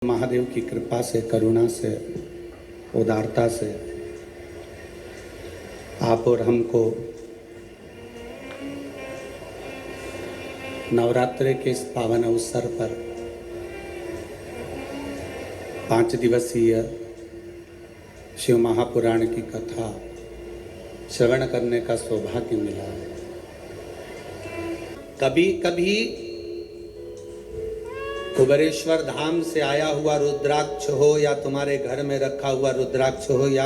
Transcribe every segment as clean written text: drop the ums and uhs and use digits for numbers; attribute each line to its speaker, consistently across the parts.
Speaker 1: महादेव की कृपा से, करुणा से, उदारता से आप और हमको नवरात्रि के इस पावन अवसर पर 5 दिवसीय शिव महापुराण की कथा श्रवण करने का सौभाग्य मिला है। कभी कभी कुबेरेश्वर धाम से आया हुआ रुद्राक्ष हो या तुम्हारे घर में रखा हुआ रुद्राक्ष हो या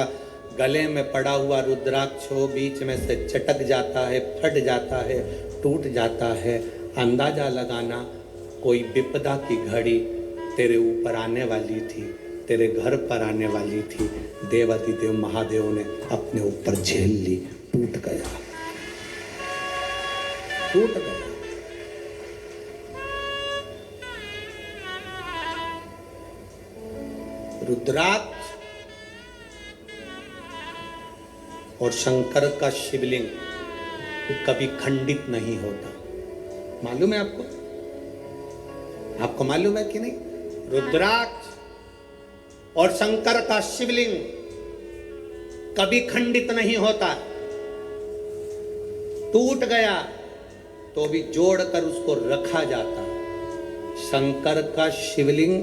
Speaker 1: गले में पड़ा हुआ रुद्राक्ष हो, बीच में से चटक जाता है, फट जाता है, टूट जाता है। अंदाजा लगाना कोई विपदा की घड़ी तेरे ऊपर आने वाली थी, तेरे घर पर आने वाली थी। देवाधिदेव महादेव ने अपने ऊपर झेल ली, टूट गया, टूट गया। रुद्राक्ष और शंकर का शिवलिंग कभी खंडित नहीं होता। मालूम है आपको? आपको मालूम है कि नहीं? रुद्राक्ष और शंकर का शिवलिंग कभी खंडित नहीं होता। टूट गया तो भी जोड़कर उसको रखा जाता। शंकर का शिवलिंग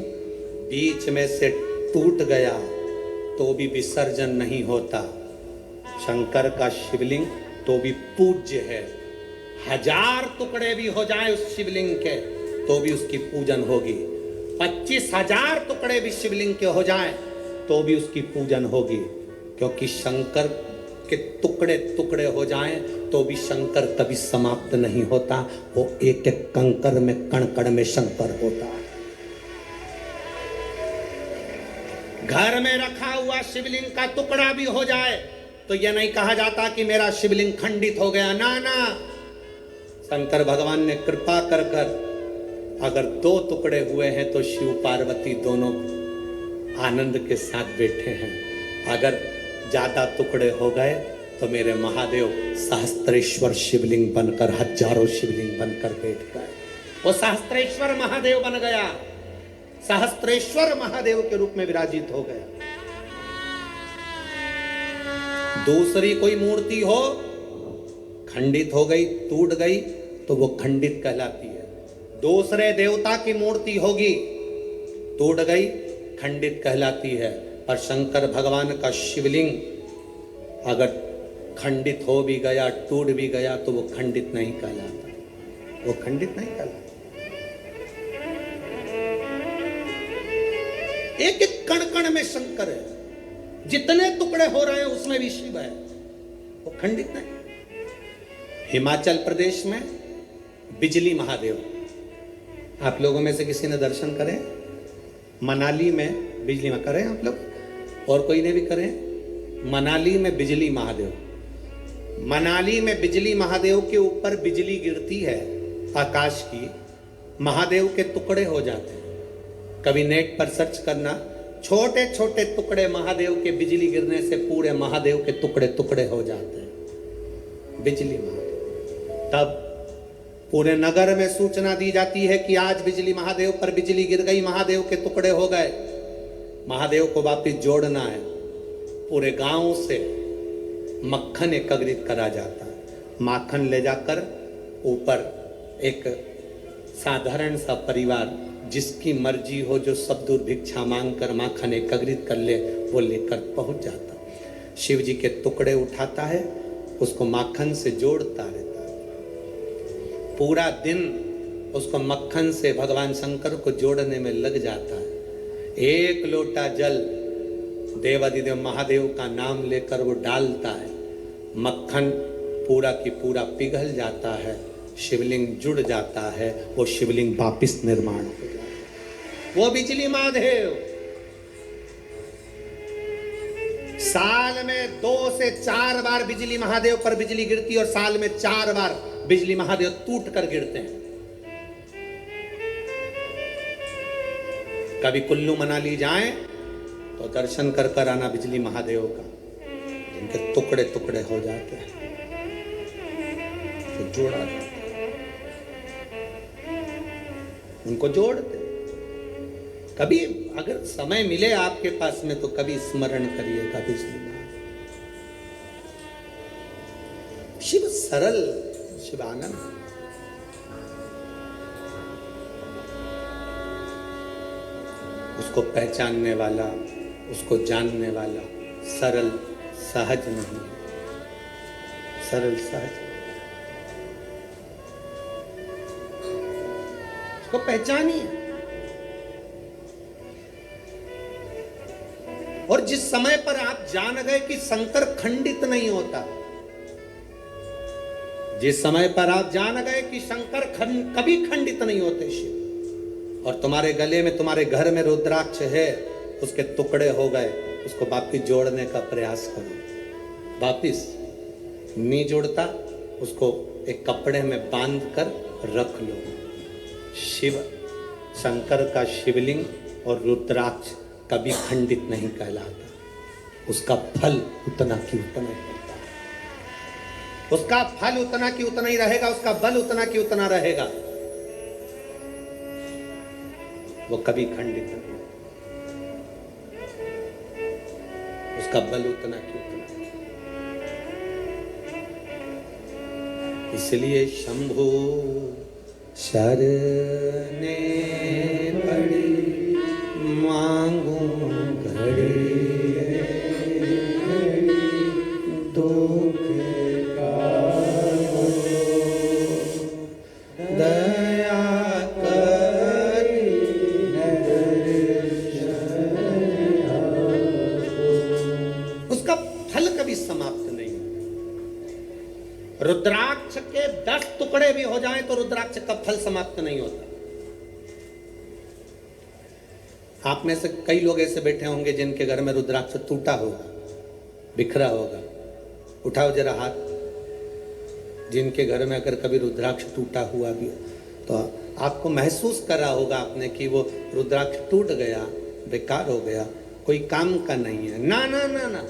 Speaker 1: बीच में से टूट गया तो भी विसर्जन नहीं होता। शंकर का शिवलिंग तो भी पूज्य है। 1000 टुकड़े भी हो जाए उस शिवलिंग के तो भी उसकी पूजन होगी। 25,000 टुकड़े भी शिवलिंग के हो जाए तो भी उसकी पूजन होगी, क्योंकि शंकर के टुकड़े टुकड़े हो जाएं तो भी शंकर कभी समाप्त नहीं होता। वो एक एक कंकर में, कण कण में शंकर होता है। घर में रखा हुआ शिवलिंग का टुकड़ा भी हो जाए तो यह नहीं कहा जाता कि मेरा शिवलिंग खंडित हो गया। ना ना, शंकर भगवान ने कृपा कर अगर 2 टुकड़े हुए हैं तो शिव पार्वती दोनों आनंद के साथ बैठे हैं। अगर ज्यादा टुकड़े हो गए तो मेरे महादेव सहस्त्रेश्वर शिवलिंग बनकर, हजारों शिवलिंग बनकर बैठ गए। वो सहस्त्रेश्वर महादेव बन गया, सहस्त्रेश्वर महादेव के रूप में विराजित हो गया। दूसरी कोई मूर्ति हो, खंडित हो गई, टूट गई तो वो खंडित कहलाती है। दूसरे देवता की मूर्ति होगी, टूट गई, खंडित कहलाती है। पर शंकर भगवान का शिवलिंग अगर खंडित हो भी गया, टूट भी गया तो वो खंडित नहीं कहलाता, वो खंडित नहीं कहलाता। एक एक कण कण में शंकर है। जितने टुकड़े हो रहे हैं उसमें भी शिव है, वो खंडित नहीं। हिमाचल प्रदेश में बिजली महादेव, आप लोगों में से किसी ने दर्शन करे? मनाली में बिजली में करें आप लोग, और कोई ने भी करें? मनाली में बिजली महादेव, मनाली में बिजली महादेव के ऊपर बिजली गिरती है आकाश की, महादेव के टुकड़े हो जाते हैं। कभी नेट पर सर्च करना, छोटे छोटे टुकड़े महादेव के बिजली गिरने से पूरे महादेव के टुकड़े टुकड़े हो जाते हैं। बिजली महादेव। तब पूरे नगर में सूचना दी जाती है कि आज बिजली महादेव पर बिजली गिर गई, महादेव के टुकड़े हो गए। महादेव को वापिस जोड़ना है। पूरे गांव से मक्खन एकत्रित करा जाता है। माखन ले जाकर ऊपर एक साधारण सा परिवार, जिसकी मर्जी हो, जो सब दूर भिक्षा मांग कर माखन एकत्रित कर ले, वो लेकर पहुंच जाता। शिव जी के टुकड़े उठाता है, उसको माखन से जोड़ता रहता है। पूरा दिन उसको मक्खन से भगवान शंकर को जोड़ने में लग जाता है। 1 लोटा जल देवाधिदेव महादेव का नाम लेकर वो डालता है, मक्खन पूरा की पूरा पिघल जाता है, शिवलिंग जुड़ जाता है, वो शिवलिंग वापिस निर्माण हो जाता है। वो बिजली महादेव साल में 2 से 4 बार बिजली महादेव पर बिजली गिरती और साल में 4 बार बिजली महादेव टूट कर गिरते हैं। कभी कुल्लू मनाली जाएं तो दर्शन कर कर आना बिजली महादेव का, जिनके टुकड़े टुकड़े हो जाते हैं तो जोड़ा जाता है, उनको जोड़ते। कभी अगर समय मिले आपके पास में तो कभी स्मरण करिएगा बिजली माँ। शिव सरल, शिवानंद। उसको पहचानने वाला, उसको जानने वाला सरल सहज नहीं, सरल सहज। उसको पहचानिए। और जिस समय पर आप जान गए कि शंकर खंडित नहीं होता, जिस समय पर आप जान गए कि शंकर कभी खंडित नहीं होते शिव, और तुम्हारे गले में, तुम्हारे घर में रुद्राक्ष है, उसके टुकड़े हो गए, उसको वापिस जोड़ने का प्रयास करो। वापिस नहीं जोड़ता, उसको एक कपड़े में बांध कर रख लो। शिव, शंकर का शिवलिंग और रुद्राक्ष कभी खंडित नहीं कहलाता। उसका फल उतना की उतना ही रहता है। उसका फल उतना की उतना ही रहेगा, उसका बल उतना की उतना रहेगा। वो कभी खंडित नहीं, उसका बल उतना की उतना। इसलिए शंभु शरणे पड़ी मांगू घड़ी दुख का दया करी उसका फल कभी समाप्त नहीं। रुद्राक्ष के 10 टुकड़े भी हो जाएं तो रुद्राक्ष का फल समाप्त नहीं होता। आप में से कई लोग ऐसे बैठे होंगे जिनके घर में रुद्राक्ष टूटा होगा, बिखरा होगा। उठाओ जरा हाथ, जिनके घर में अगर कभी रुद्राक्ष टूटा हुआ भी हो तो आपको महसूस करा होगा आपने कि वो रुद्राक्ष टूट गया, बेकार हो गया, कोई काम का नहीं है। ना ना ना ना,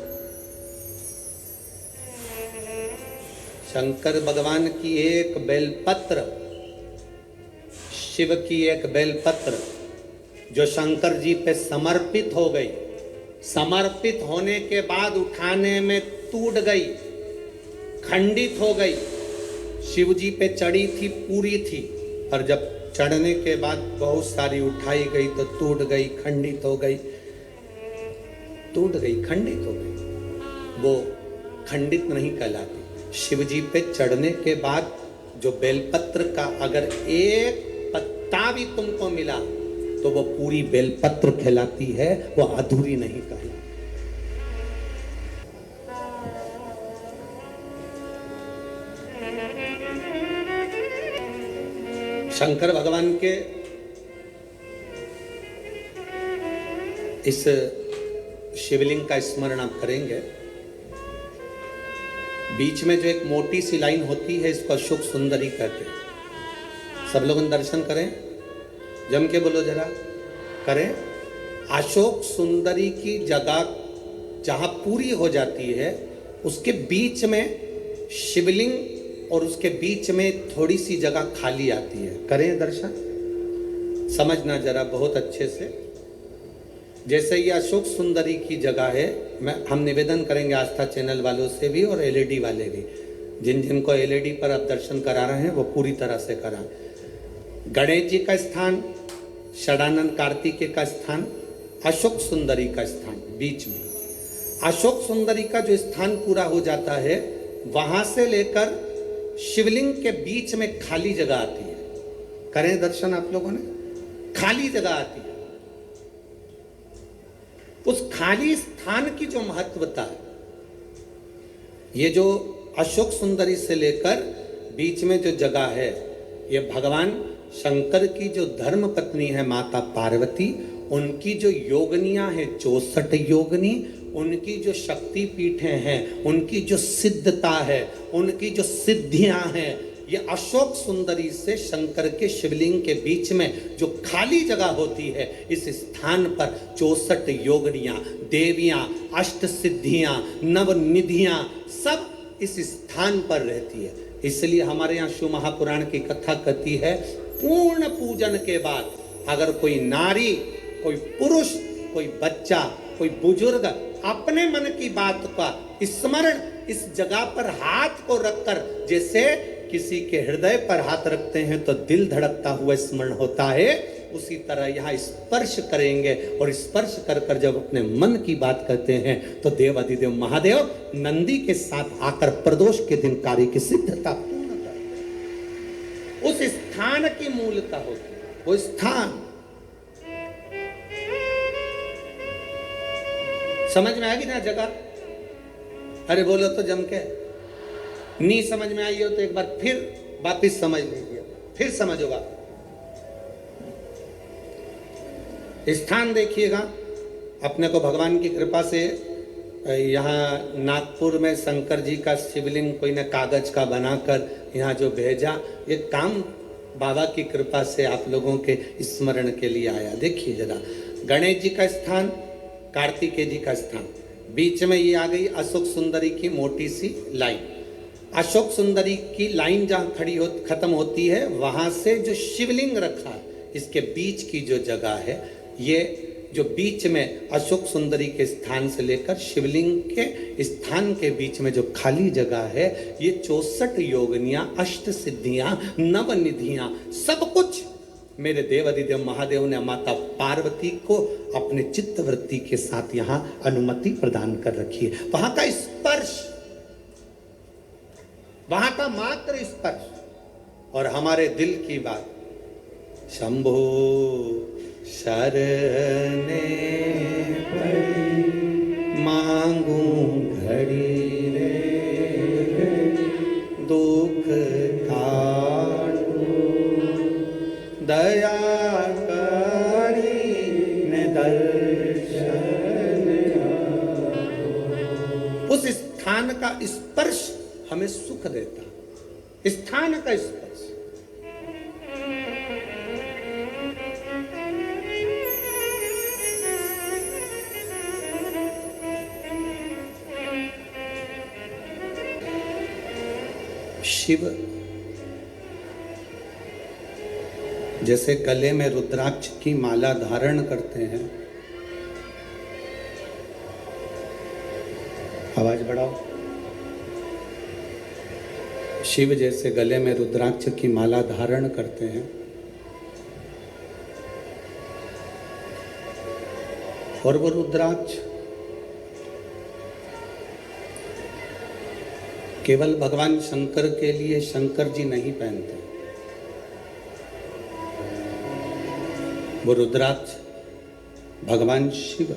Speaker 1: शंकर भगवान की एक बेलपत्र, शिव की एक बेलपत्र जो शंकर जी पे समर्पित हो गई, समर्पित होने के बाद उठाने में टूट गई, खंडित हो गई। शिव जी पे चढ़ी थी, पूरी थी, पर जब चढ़ने के बाद बहुत सारी उठाई गई तो टूट गई, खंडित हो गई, टूट गई, खंडित हो गई। वो खंडित नहीं कहलाती। शिव जी पे चढ़ने के बाद जो बेलपत्र का अगर एक पत्ता भी तुमको मिला तो वो पूरी बेलपत्र कहलाती है, वो अधूरी नहीं कहलाती। शंकर भगवान के इस शिवलिंग का स्मरण आप करेंगे। बीच में जो एक मोटी सी लाइन होती है, इसको अशोक सुंदरी कहते हैं। सब लोग दर्शन करें, जम के बोलो जरा, करें। अशोक सुंदरी की जगह जहां पूरी हो जाती है, उसके बीच में शिवलिंग और उसके बीच में थोड़ी सी जगह खाली आती है। करें दर्शन, समझना जरा बहुत अच्छे से। जैसे ये अशोक सुंदरी की जगह है, हम निवेदन करेंगे आस्था चैनल वालों से भी और एलईडी वाले भी, जिन जिनको एलईडी पर आप दर्शन करा रहे हैं वो पूरी तरह से कराएं। गणेश जी का स्थान, षडानंद कार्तिकेय का स्थान, अशोक सुंदरी का स्थान बीच में। अशोक सुंदरी का जो स्थान पूरा हो जाता है, वहां से लेकर शिवलिंग के बीच में खाली जगह आती है। करें दर्शन आप लोगों ने, खाली जगह आती है। उस खाली स्थान की जो महत्वता है, ये जो अशोक सुंदरी से लेकर बीच में जो जगह है, ये भगवान शंकर की जो धर्म पत्नी है माता पार्वती, उनकी जो योगनियां हैं 64 योगनी, उनकी जो शक्ति पीठें हैं, उनकी जो सिद्धता है, उनकी जो सिद्धियां हैं, ये अशोक सुंदरी से शंकर के शिवलिंग के बीच में जो खाली जगह होती है, इस स्थान पर 64 योगनियां, देवियां, अष्ट सिद्धियां, नवनिधियां सब इस स्थान पर रहती है। इसलिए हमारे यहाँ शिव महापुराण की कथा कहती है, पूर्ण पूजन के बाद अगर कोई नारी कोई पुरुष, कोई बच्चा, कोई बुजुर्ग अपने मन की बात का स्मरण इस जगह पर हाथ को रखकर, जैसे किसी के हृदय पर हाथ रखते हैं तो दिल धड़कता हुआ स्मरण होता है, उसी तरह यहाँ स्पर्श करेंगे। और स्पर्श कर कर जब अपने मन की बात करते हैं तो देवाधिदेव महादेव नंदी के साथ आकर प्रदोष के दिन कार्य की सिद्धता पूर्ण करते। उस स्थान की मूलता होती है, वो स्थान समझ में आएगी ना जगह। अरे बोलो तो जम के, नहीं समझ में आई हो तो एक बार फिर वापिस समझ लीजिए, फिर समझोगा। स्थान देखिएगा, अपने को भगवान की कृपा से यहाँ नागपुर में शंकर जी का शिवलिंग कोई ने कागज का बनाकर यहाँ जो भेजा, ये काम बाबा की कृपा से आप लोगों के स्मरण के लिए आया। देखिए जरा, गणेश जी का स्थान, कार्तिकेय जी का स्थान, बीच में ये आ गई अशोक सुंदरी की मोटी सी लाइन। अशोक सुंदरी की लाइन जहाँ खत्म होती है, वहां से जो शिवलिंग रखा है, इसके बीच की जो जगह है, ये जो बीच में अशोक सुंदरी के स्थान से लेकर शिवलिंग के स्थान के बीच में जो खाली जगह है, ये 64 योगनियां, अष्ट सिद्धियां, नवनिधियां, सब कुछ मेरे देवाधिदेव महादेव ने माता पार्वती को अपने चित्तवृत्ति के साथ यहां अनुमति प्रदान कर रखी है। वहां का स्पर्श, वहां का मात्र स्पर्श और हमारे दिल की बात, शंभो शरणे पड़ी मांगू घड़ी रे, दुख काटू दया करी ने दर्शन। उस स्थान का स्पर्श हमें सुख देता, स्थान का स्पर्श। शिव जैसे गले में रुद्राक्ष की माला धारण करते हैं, आवाज बढ़ाओ। शिव जैसे गले में रुद्राक्ष की माला धारण करते हैं और वो रुद्राक्ष केवल भगवान शंकर के लिए शंकर जी नहीं पहनते, वो रुद्राक्ष भगवान शिव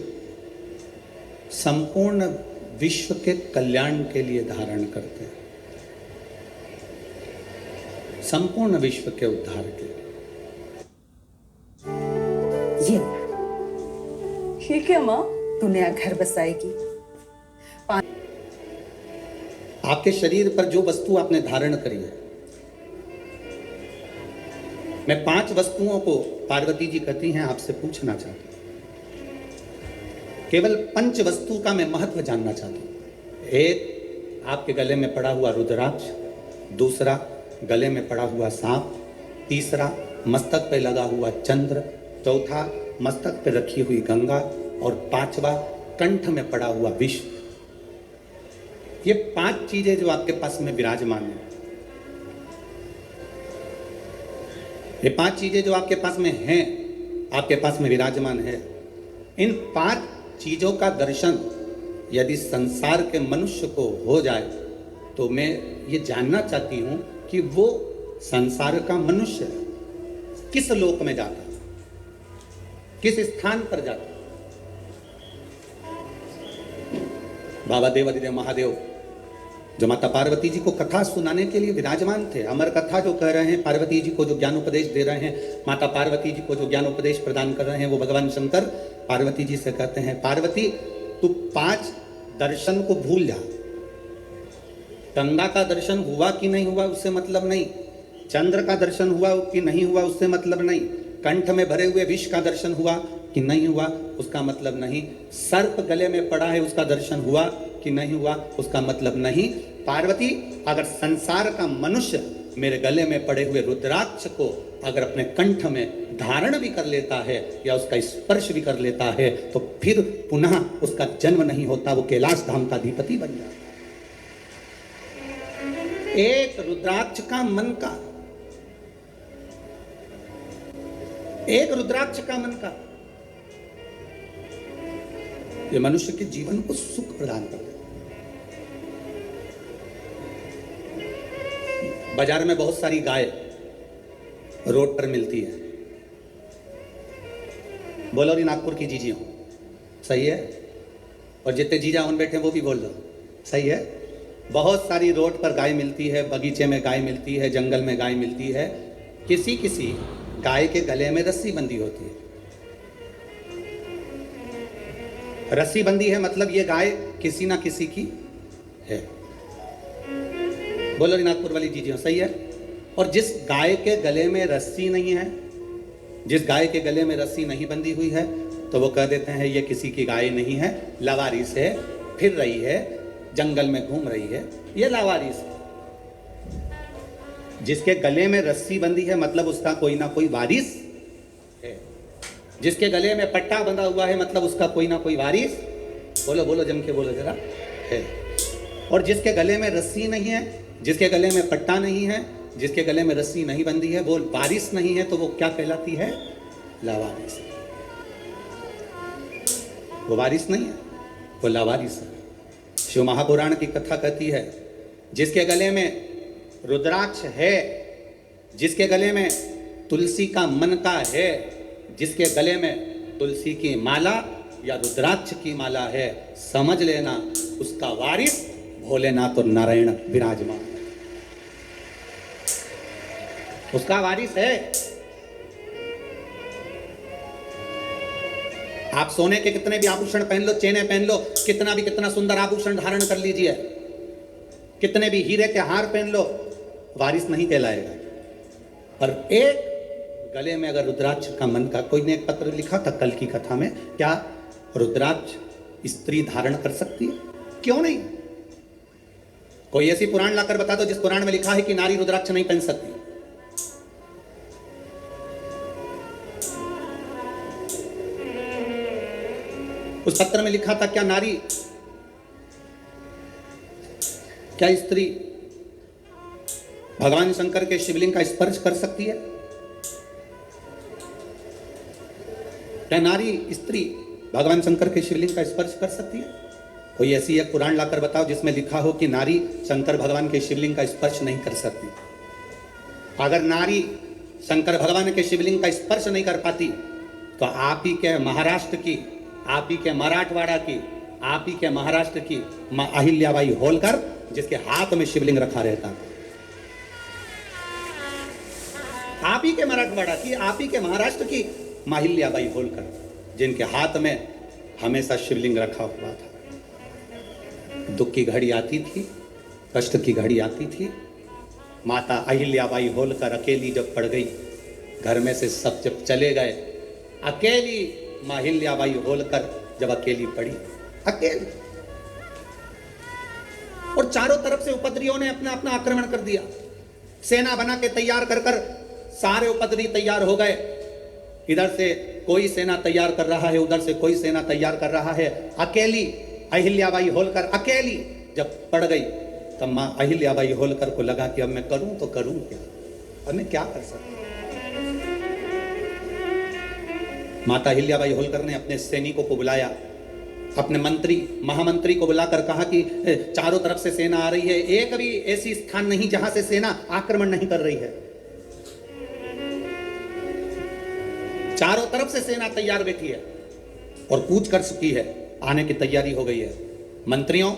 Speaker 1: संपूर्ण विश्व के कल्याण के लिए धारण करते हैं, संपूर्ण विश्व के उद्धार के लिए।
Speaker 2: ये क्या माँ, तू नया घर बसाएगी?
Speaker 1: आपके शरीर पर जो वस्तु आपने धारण करी है, मैं 5 वस्तुओं को पार्वती जी कहती हैं आपसे पूछना चाहती हूं। केवल 5 वस्तु का मैं महत्व जानना चाहता हूं। एक, आपके गले में पड़ा हुआ रुद्राक्ष। दूसरा, गले में पड़ा हुआ सांप। तीसरा, मस्तक पे लगा हुआ चंद्र। चौथा, मस्तक पे रखी हुई गंगा। और 5वां, कंठ में पड़ा हुआ विष। ये 5 चीजें जो आपके पास में विराजमान है, ये 5 चीजें जो आपके पास में हैं, आपके पास में विराजमान है, इन 5 चीजों का दर्शन यदि संसार के मनुष्य को हो जाए तो मैं ये जानना चाहती हूं कि वो संसार का मनुष्य किस लोक में जाता है, किस स्थान पर जाता है। बाबा देवाधिदेव महादेव जो माता पार्वती जी को कथा सुनाने के लिए विराजमान थे, अमर कथा जो कह रहे हैं, पार्वती जी को जो ज्ञान उपदेश दे रहे हैं, माता पार्वती जी को जो ज्ञान उपदेश प्रदान कर रहे हैं, वो भगवान शंकर पार्वती जी से कहते हैं, पार्वती तू 5 दर्शन को भूल जा। गंगा का दर्शन हुआ कि नहीं हुआ उससे मतलब नहीं, चंद्र का दर्शन हुआ कि नहीं हुआ उससे मतलब नहीं, कंठ में भरे हुए विष का दर्शन हुआ कि नहीं हुआ उसका मतलब नहीं, सर्प गले में पड़ा है उसका दर्शन हुआ कि नहीं हुआ उसका मतलब नहीं। पार्वती, अगर संसार का मनुष्य मेरे गले में पड़े हुए रुद्राक्ष को अगर अपने कंठ में धारण भी कर लेता है या उसका स्पर्श भी कर लेता है तो फिर पुनः उसका जन्म नहीं होता, वो कैलाश धाम का अधिपति बन जाता है। एक रुद्राक्ष का मन का, एक रुद्राक्ष का मन का, ये मनुष्य के जीवन को सुख प्रदान कर देता। बाजार में बहुत सारी गाय रोड पर मिलती है, बोलो रही नागपुर की जीजियों, सही है? और जितने जीजा उन बैठे वो भी बोल दो, सही है? बहुत सारी रोड पर गाय मिलती है, बगीचे में गाय मिलती है, जंगल में गाय मिलती है। किसी किसी गाय के गले में रस्सी बंधी होती है। रस्सी बंधी है मतलब ये गाय किसी ना किसी की है, बोलो रही नागपुर वाली जीजियों, सही है? और जिस गाय के गले में रस्सी नहीं है, जिस गाय के गले में रस्सी नहीं बंधी हुई है, तो वो कह देते हैं ये किसी की गाय नहीं है, लावारिस है, फिर रही है, जंगल में घूम रही है, ये लावारिस है। जिसके गले में रस्सी बंधी है मतलब उसका कोई ना कोई वारिस है। जिसके गले में पट्टा बंधा हुआ है मतलब उसका कोई ना कोई वारिस, बोलो बोलो जम के बोलो जरा, है। और जिसके गले में रस्सी नहीं है, जिसके गले में पट्टा नहीं है, जिसके गले में रस्सी नहीं बंधी है, वो वारिस नहीं है, तो वो क्या कहलाती है? लावारिस। वो वारिस नहीं है, वो लावारिस है। शिव महापुराण की कथा कहती है जिसके गले में रुद्राक्ष है, जिसके गले में तुलसी का मन का है, जिसके गले में तुलसी की माला या रुद्राक्ष की माला है, समझ लेना उसका वारिस भोलेनाथ और नारायण विराजमान, उसका वारिस है। आप सोने के कितने भी आभूषण पहन लो, चेने पहन लो, कितना सुंदर आभूषण धारण कर लीजिए, कितने भी हीरे के हार पहन लो, वारिस नहीं कहलाएगा। पर एक गले में अगर रुद्राक्ष का मन का, कोई ने एक पत्र लिखा था कल की कथा में, क्या रुद्राक्ष स्त्री धारण कर सकती है? क्यों नहीं? कोई ऐसी पुराण लाकर बता दो जिस पुराण में लिखा है कि नारी रुद्राक्ष नहीं पहन सकती। उस पत्र में लिखा था क्या नारी, क्या स्त्री भगवान शंकर के शिवलिंग का स्पर्श कर सकती है? क्या नारी स्त्री भगवान शंकर के शिवलिंग का स्पर्श कर सकती है? कोई ऐसी एक पुराण लाकर बताओ जिसमें लिखा हो कि नारी शंकर भगवान के शिवलिंग का स्पर्श नहीं कर सकती। अगर नारी शंकर भगवान के शिवलिंग का स्पर्श नहीं कर पाती तो आप ही के महाराष्ट्र की, आप ही के मराठवाड़ा की, आप ही के महाराष्ट्र की मां अहिल्याबाई होलकर, जिसके हाथ में शिवलिंग रखा रहता था, आप ही के मराठवाड़ा की, आप ही के महाराष्ट्र की मां अहिल्याबाई होलकर, जिनके हाथ में हमेशा शिवलिंग रखा हुआ था। दुख की घड़ी आती थी, कष्ट की घड़ी आती थी, माता अहिल्याबाई होलकर अकेली जब पड़ गई, घर में से सब जब चले गए, अकेली मां अहिल्याबाई होलकर जब अकेली पड़ी, अकेली, और चारों तरफ से उपद्रवियों ने अपना अपना आक्रमण कर दिया। सेना बना के तैयार कर कर सारे उपद्रवी तैयार हो गए। इधर से कोई सेना तैयार कर रहा है, उधर से कोई सेना तैयार कर रहा है। अकेली अहिल्याबाई होलकर अकेली जब पड़ गई तब मां अहिल्याबाई होलकर को लगा कि अब मैं करूं तो करूं क्या, अब मैं क्या कर सकता। माता अहिल्याबाई होलकर ने अपने सैनिकों को बुलाया, अपने मंत्री महामंत्री को बुलाकर कहा कि चारों तरफ से सेना आ रही है, एक भी ऐसी स्थान नहीं जहां से सेना आक्रमण नहीं कर रही है, चारों तरफ से सेना तैयार बैठी है और कूच कर चुकी है, आने की तैयारी हो गई है। मंत्रियों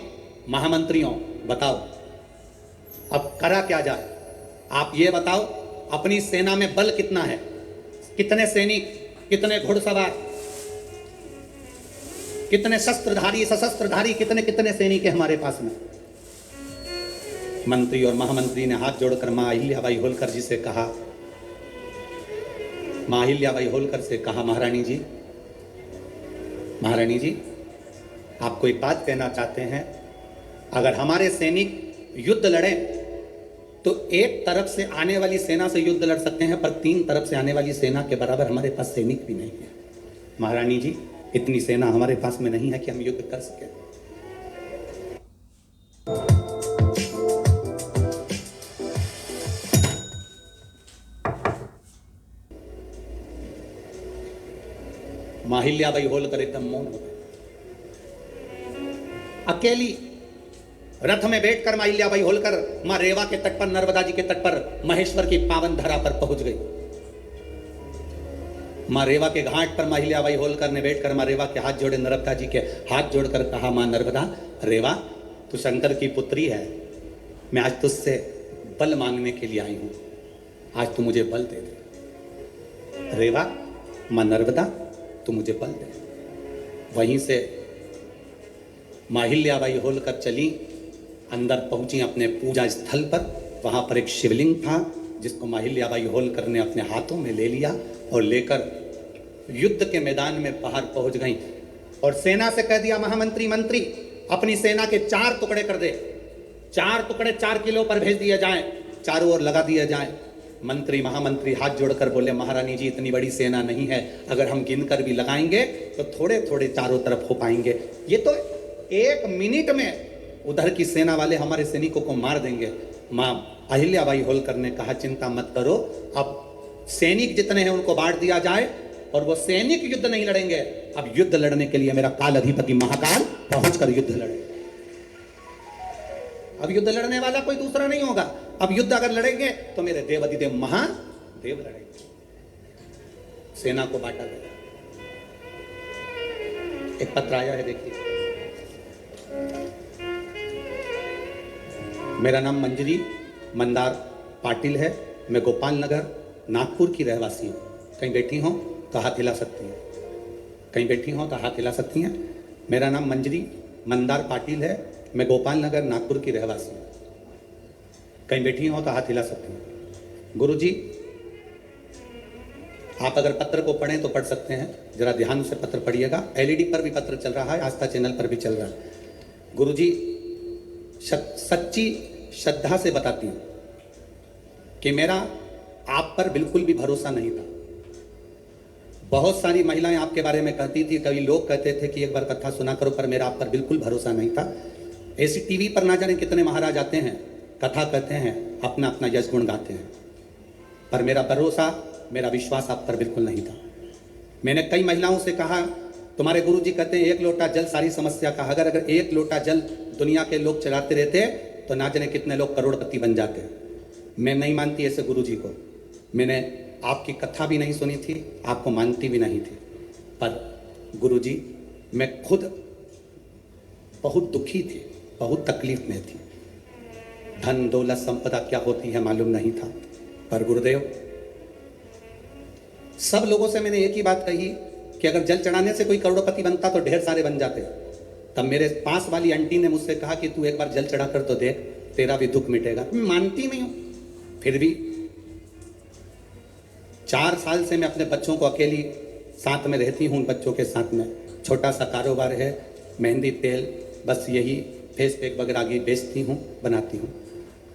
Speaker 1: महामंत्रियों बताओ अब करा क्या जाए? आप ये बताओ अपनी सेना में बल कितना है, कितने सैनिक, कितने घुड़सवार, कितने शस्त्रधारी सशस्त्रधारी, कितने कितने सैनिक है हमारे पास में। मंत्री और महामंत्री ने हाथ जोड़कर मां अहिल्याबाई होलकर जी से कहा, मां अहिल्याबाई होलकर से कहा, महारानी जी, महारानी जी, आपको एक बात कहना चाहते हैं, अगर हमारे सैनिक युद्ध लड़े तो एक तरफ से आने वाली सेना से युद्ध लड़ सकते हैं, पर 3 तरफ से आने वाली सेना के बराबर हमारे पास सैनिक भी नहीं है। महारानी जी, इतनी सेना हमारे पास में नहीं है कि हम युद्ध कर सकें। माहिल्याबाई होलकर एकदम मौन हो गए। अकेली रथ में बैठकर माहिल्याबाई होलकर मां रेवा के तट पर, नर्मदा जी के तट पर, महेश्वर की पावन धरा पर पहुंच गई। मां रेवा के घाट पर माहिल्याबाई होलकर ने बैठकर मां रेवा के हाथ जोड़े, नर्मदा जी के हाथ जोड़कर कहा, मां नर्मदा, रेवा तू शंकर की पुत्री है, मैं आज तुझसे बल मांगने के लिए आई हूं, आज तू मुझे बल दे दे। रेवा, मां नर्मदा तू मुझे बल दे। वहीं से माहिल्याबाई होलकर चली, अंदर पहुंची अपने पूजा स्थल पर। वहां पर एक शिवलिंग था जिसको माहिल्याबाई होलकर ने अपने हाथों में ले लिया और लेकर युद्ध के मैदान में बाहर पहुंच गई और सेना से कह दिया, महामंत्री मंत्री अपनी सेना के 4 टुकड़े कर दे, 4 टुकड़े 4 किलो पर भेज दिए जाएं, चारों ओर लगा दिए जाएं। मंत्री महामंत्री हाथ जोड़कर बोले, महारानी जी इतनी बड़ी सेना नहीं है, अगर हम गिनकर भी लगाएंगे तो थोड़े थोड़े चारों तरफ हो पाएंगे, ये तो 1 मिनट में उधर की सेना वाले हमारे सैनिकों को मार देंगे। मां अहिल्याबाई होलकर ने कहा, चिंता मत करो, अब सैनिक जितने हैं उनको बांट दिया जाए और वो सैनिक युद्ध नहीं लड़ेंगे, अब युद्ध लड़ने के लिए मेरा काल अधिपति महाकाल पहुंचकर युद्ध लड़े। अब युद्ध लड़ने वाला कोई दूसरा नहीं होगा, अब युद्ध अगर लड़ेंगे तो मेरे देव अधिदेव महादेव लड़ेंगे। सेना को बांटा गया। एक पत्र आया है, देखिए। मेरा नाम मंजरी मंदार पाटिल है, मैं गोपाल नगर नागपुर की रहवासी हूँ। कहीं बैठी हो तो हाथ हिला सकती हैं, कहीं बैठी हो तो हाथ हिला सकती हैं। मेरा नाम मंजरी मंदार पाटिल है, मैं गोपाल नगर नागपुर की रहवासी हूँ। कहीं बैठी हो तो हाथ हिला सकती हैं। गुरुजी, आप अगर पत्र को पढ़ें तो पढ़ सकते हैं, जरा ध्यान से पत्र पढ़िएगा। एलईडी पर भी पत्र चल रहा है, आस्था चैनल पर भी चल रहा है। गुरुजी, सच्ची श्रद्धा से बताती हूं कि मेरा आप पर बिल्कुल भी भरोसा नहीं था। बहुत सारी महिलाएं आपके बारे में कहती थी, कई लोग कहते थे कि एक बार कथा सुना करो, पर मेरा आप पर बिल्कुल भरोसा नहीं था। ऐसी टीवी पर ना जाने कितने महाराज आते हैं, कथा कहते हैं, अपना अपना यश गुण गाते हैं, पर मेरा भरोसा, मेरा विश्वास आप पर बिल्कुल नहीं था। मैंने कई महिलाओं से कहा, तुम्हारे गुरुजी कहते हैं 1 लोटा जल सारी समस्या का, अगर 1 लोटा जल दुनिया के लोग चलाते रहते तो ना जाने कितने लोग करोड़पति बन जाते। मैं नहीं मानती ऐसे गुरुजी को, मैंने आपकी कथा भी नहीं सुनी थी, आपको मानती भी नहीं थी, पर गुरुजी मैं खुद बहुत दुखी थी, बहुत तकलीफ में थी। धन दौलत संपदा क्या होती है मालूम नहीं था, पर गुरुदेव, सब लोगों से मैंने एक ही बात कही कि अगर जल चढ़ाने से कोई करोड़पति बनता तो ढेर सारे बन जाते। तब मेरे पास वाली आंटी ने मुझसे कहा कि तू एक बार जल चढ़ा कर तो देख, तेरा भी दुख मिटेगा। मैं मानती नहीं हूं, फिर भी 4 साल से मैं अपने बच्चों को अकेली साथ में रहती हूं, उन बच्चों के साथ में। छोटा सा कारोबार है, मेहंदी तेल, बस यही फेस पैक वगैरह की बेचती हूं, बनाती हूं।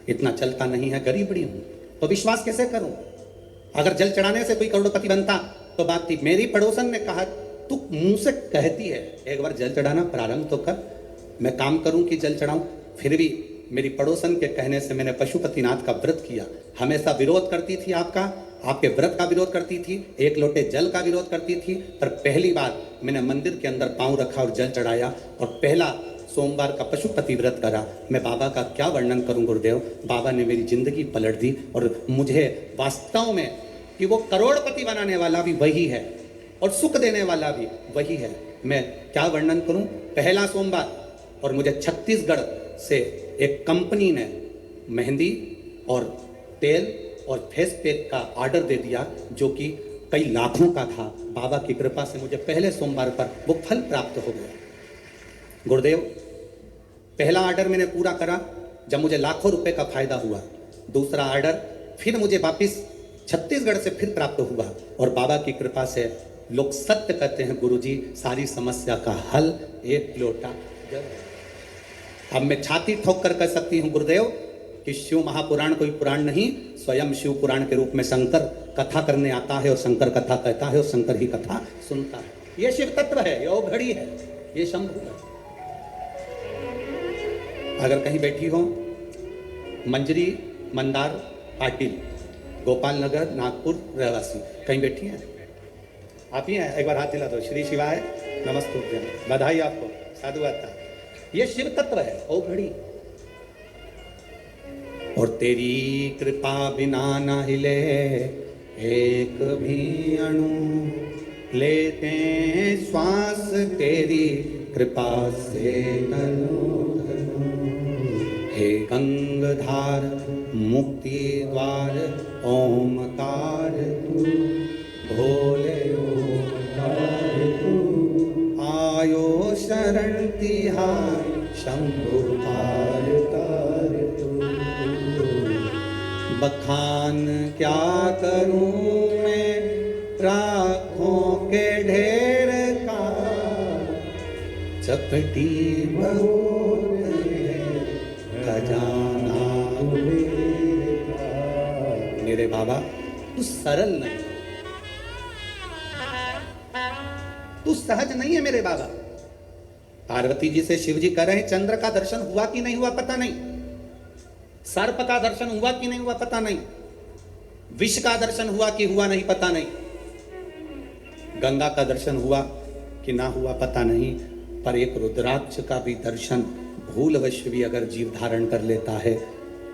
Speaker 1: इतना चलता नहीं है, गरीब बड़ी हूं, तो विश्वास कैसे करूं? अगर जल चढ़ाने से कोई करोड़पति बनता तो बात थी। मेरी पड़ोसन ने कहा, तू मुंह से कहती है एक बार जल चढ़ाना प्रारंभ तो कर, मैं काम करूं कि जल चढ़ाऊं। फिर भी मेरी पड़ोसन के कहने से मैंने पशुपतिनाथ का व्रत किया। हमेशा विरोध करती थी आपका, आपके व्रत का विरोध करती थी, 1 लोटे जल का विरोध करती थी, पर पहली बार मैंने मंदिर के अंदर पांव रखा और जल चढ़ाया और पहला सोमवार का पशुपति व्रत करा। मैं बाबा का क्या वर्णन करूं गुरुदेव, बाबा ने मेरी जिंदगी पलट दी और मुझे वास्तव में कि वो करोड़पति बनाने वाला भी वही है और सुख देने वाला भी वही है। मैं क्या वर्णन करूं। पहला सोमवार और मुझे छत्तीसगढ़ से एक कंपनी ने मेहंदी और तेल और फेस पैक का ऑर्डर दे दिया, जो कि कई लाखों का था। बाबा की कृपा से मुझे पहले सोमवार पर वो फल प्राप्त हो गया। गुरुदेव, पहला ऑर्डर मैंने पूरा करा जब मुझे लाखों रुपए का फायदा हुआ। दूसरा ऑर्डर फिर मुझे वापिस छत्तीसगढ़ से फिर प्राप्त हुआ और बाबा की कृपा से लोग सत्य कहते हैं गुरुजी, सारी समस्या का हल 1 लोटा जल। अब मैं छाती ठोक कर कह सकती हूँ गुरुदेव, कि शिव महापुराण कोई पुराण नहीं, स्वयं शिव पुराण के रूप में शंकर कथा करने आता है और शंकर कथा कहता है और शंकर ही कथा सुनता है। ये शिव तत्व है, ये औघड़ी है, ये शंभु है। अगर कहीं बैठी हो मंजरी मंदार पाटिल, गोपाल नगर नागपुर रहवासी, कहीं बैठी हैं आप ही हैं, एक बार हाथ दिला दो। श्री शिवाय नमस्तुभ्यम, बधाई आपको, साधुवाता। ये शिव तत्व है, औघड़ी। और तेरी कृपा बिना न हिले एक भी अणु, लेते हैं श्वास तेरी कृपा से तनु तनु। हे गंगधार मुक्ति द्वार ओमकार तू, भोले ओमकार तू। आयो शरण तिहार शंभु कार कार तू। बखान क्या करूं मैं राखों के ढेर का, चपटी बहुत खजाना मेरे बाबा। तू सरल नहीं, तू सहज नहीं है मेरे बाबा। पार्वती जी से शिव जी कह रहे हैं चंद्र का दर्शन हुआ कि नहीं हुआ पता नहीं, सर्प का दर्शन हुआ कि नहीं हुआ पता नहीं, विष का दर्शन हुआ कि हुआ नहीं पता नहीं, गंगा का दर्शन हुआ कि ना हुआ पता नहीं, पर एक रुद्राक्ष का भी दर्शन भूलवश भी अगर जीव धारण कर लेता है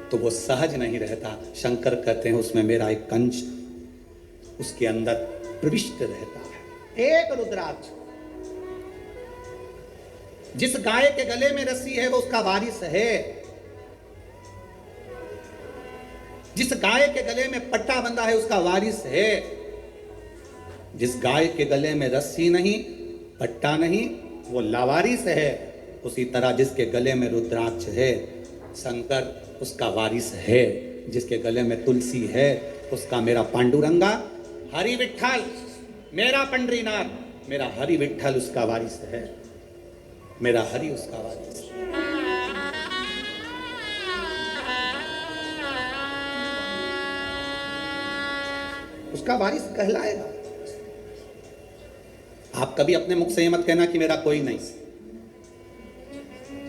Speaker 1: तो वो सहज नहीं रहता। शंकर कहते हैं उसमें मेरा एक कंच उसके अंदर प्रविष्ट रहता है। एक रुद्राक्ष, जिस गाय के गले में रस्सी है वो उसका वारिस है, जिस गाय के गले में पट्टा बंधा है उसका वारिस है। जिस गाय के गले में रस्सी नहीं पट्टा नहीं वो लावारिस है। उसी तरह जिसके गले में रुद्राक्ष है शंकर उसका वारिस है, जिसके गले में तुलसी है उसका मेरा पांडुरंगा हरि विठ्ठल, मेरा पंडरीनाथ, मेरा हरि विठ्ठल उसका वारिस है, मेरा हरि उसका वारिस है। उसका वारिस कहलाएगा। आप कभी अपने मुख से ये मत कहना कि मेरा कोई नहीं।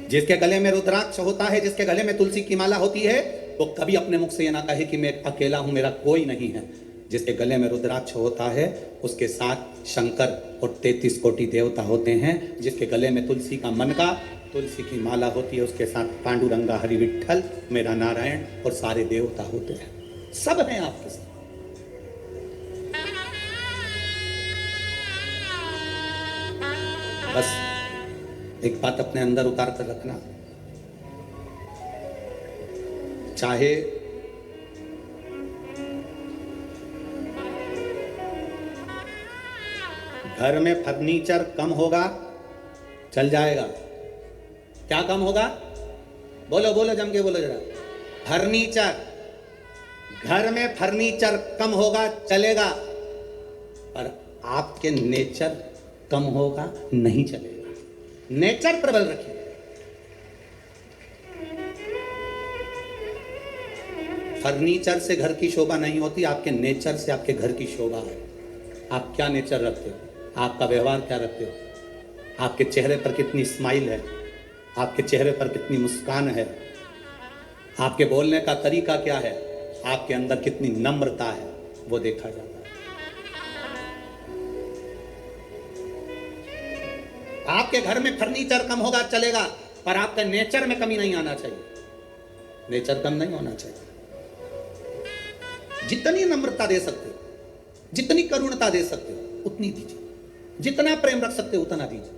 Speaker 1: जिसके गले में रुद्राक्ष होता है, जिसके गले में तुलसी की माला होती है, वो कभी अपने मुख से ये ना कहे कि मैं अकेला हूं, मेरा कोई नहीं है। जिसके गले में रुद्राक्ष होता है उसके साथ शंकर और 33 कोटि देवता होते हैं। जिसके गले में तुलसी का मनका, तुलसी की माला होती है, उसके साथ पांडुरंगा हरि विठ्ठल, मेरा नारायण और सारे देवता होते हैं। सब हैं आपके साथ। बस एक बात अपने अंदर उतार कर रखना, चाहे घर में फर्नीचर कम होगा चल जाएगा। क्या कम होगा? बोलो बोलो, जम के बोलो जरा। फर्नीचर, घर में फर्नीचर कम होगा चलेगा, पर आपके नेचर कम होगा नहीं चलेगा। नेचर प्रबल रखिए। फर्नीचर से घर की शोभा नहीं होती, आपके नेचर से आपके घर की शोभा है। आप क्या नेचर रखते हो, आपका व्यवहार क्या रखते हो, आपके चेहरे पर कितनी स्माइल है, आपके चेहरे पर कितनी मुस्कान है, आपके बोलने का तरीका क्या है, आपके अंदर कितनी नम्रता है, वो देखा जाता है। आपके घर में फर्नीचर कम होगा चलेगा, पर आपके नेचर में कमी नहीं आना चाहिए। नेचर कम नहीं होना चाहिए। जितनी नम्रता दे सकते हो, जितनी करुणता दे सकते हो उतनी दीजिए, जितना प्रेम रख सकते हो उतना दीजिए।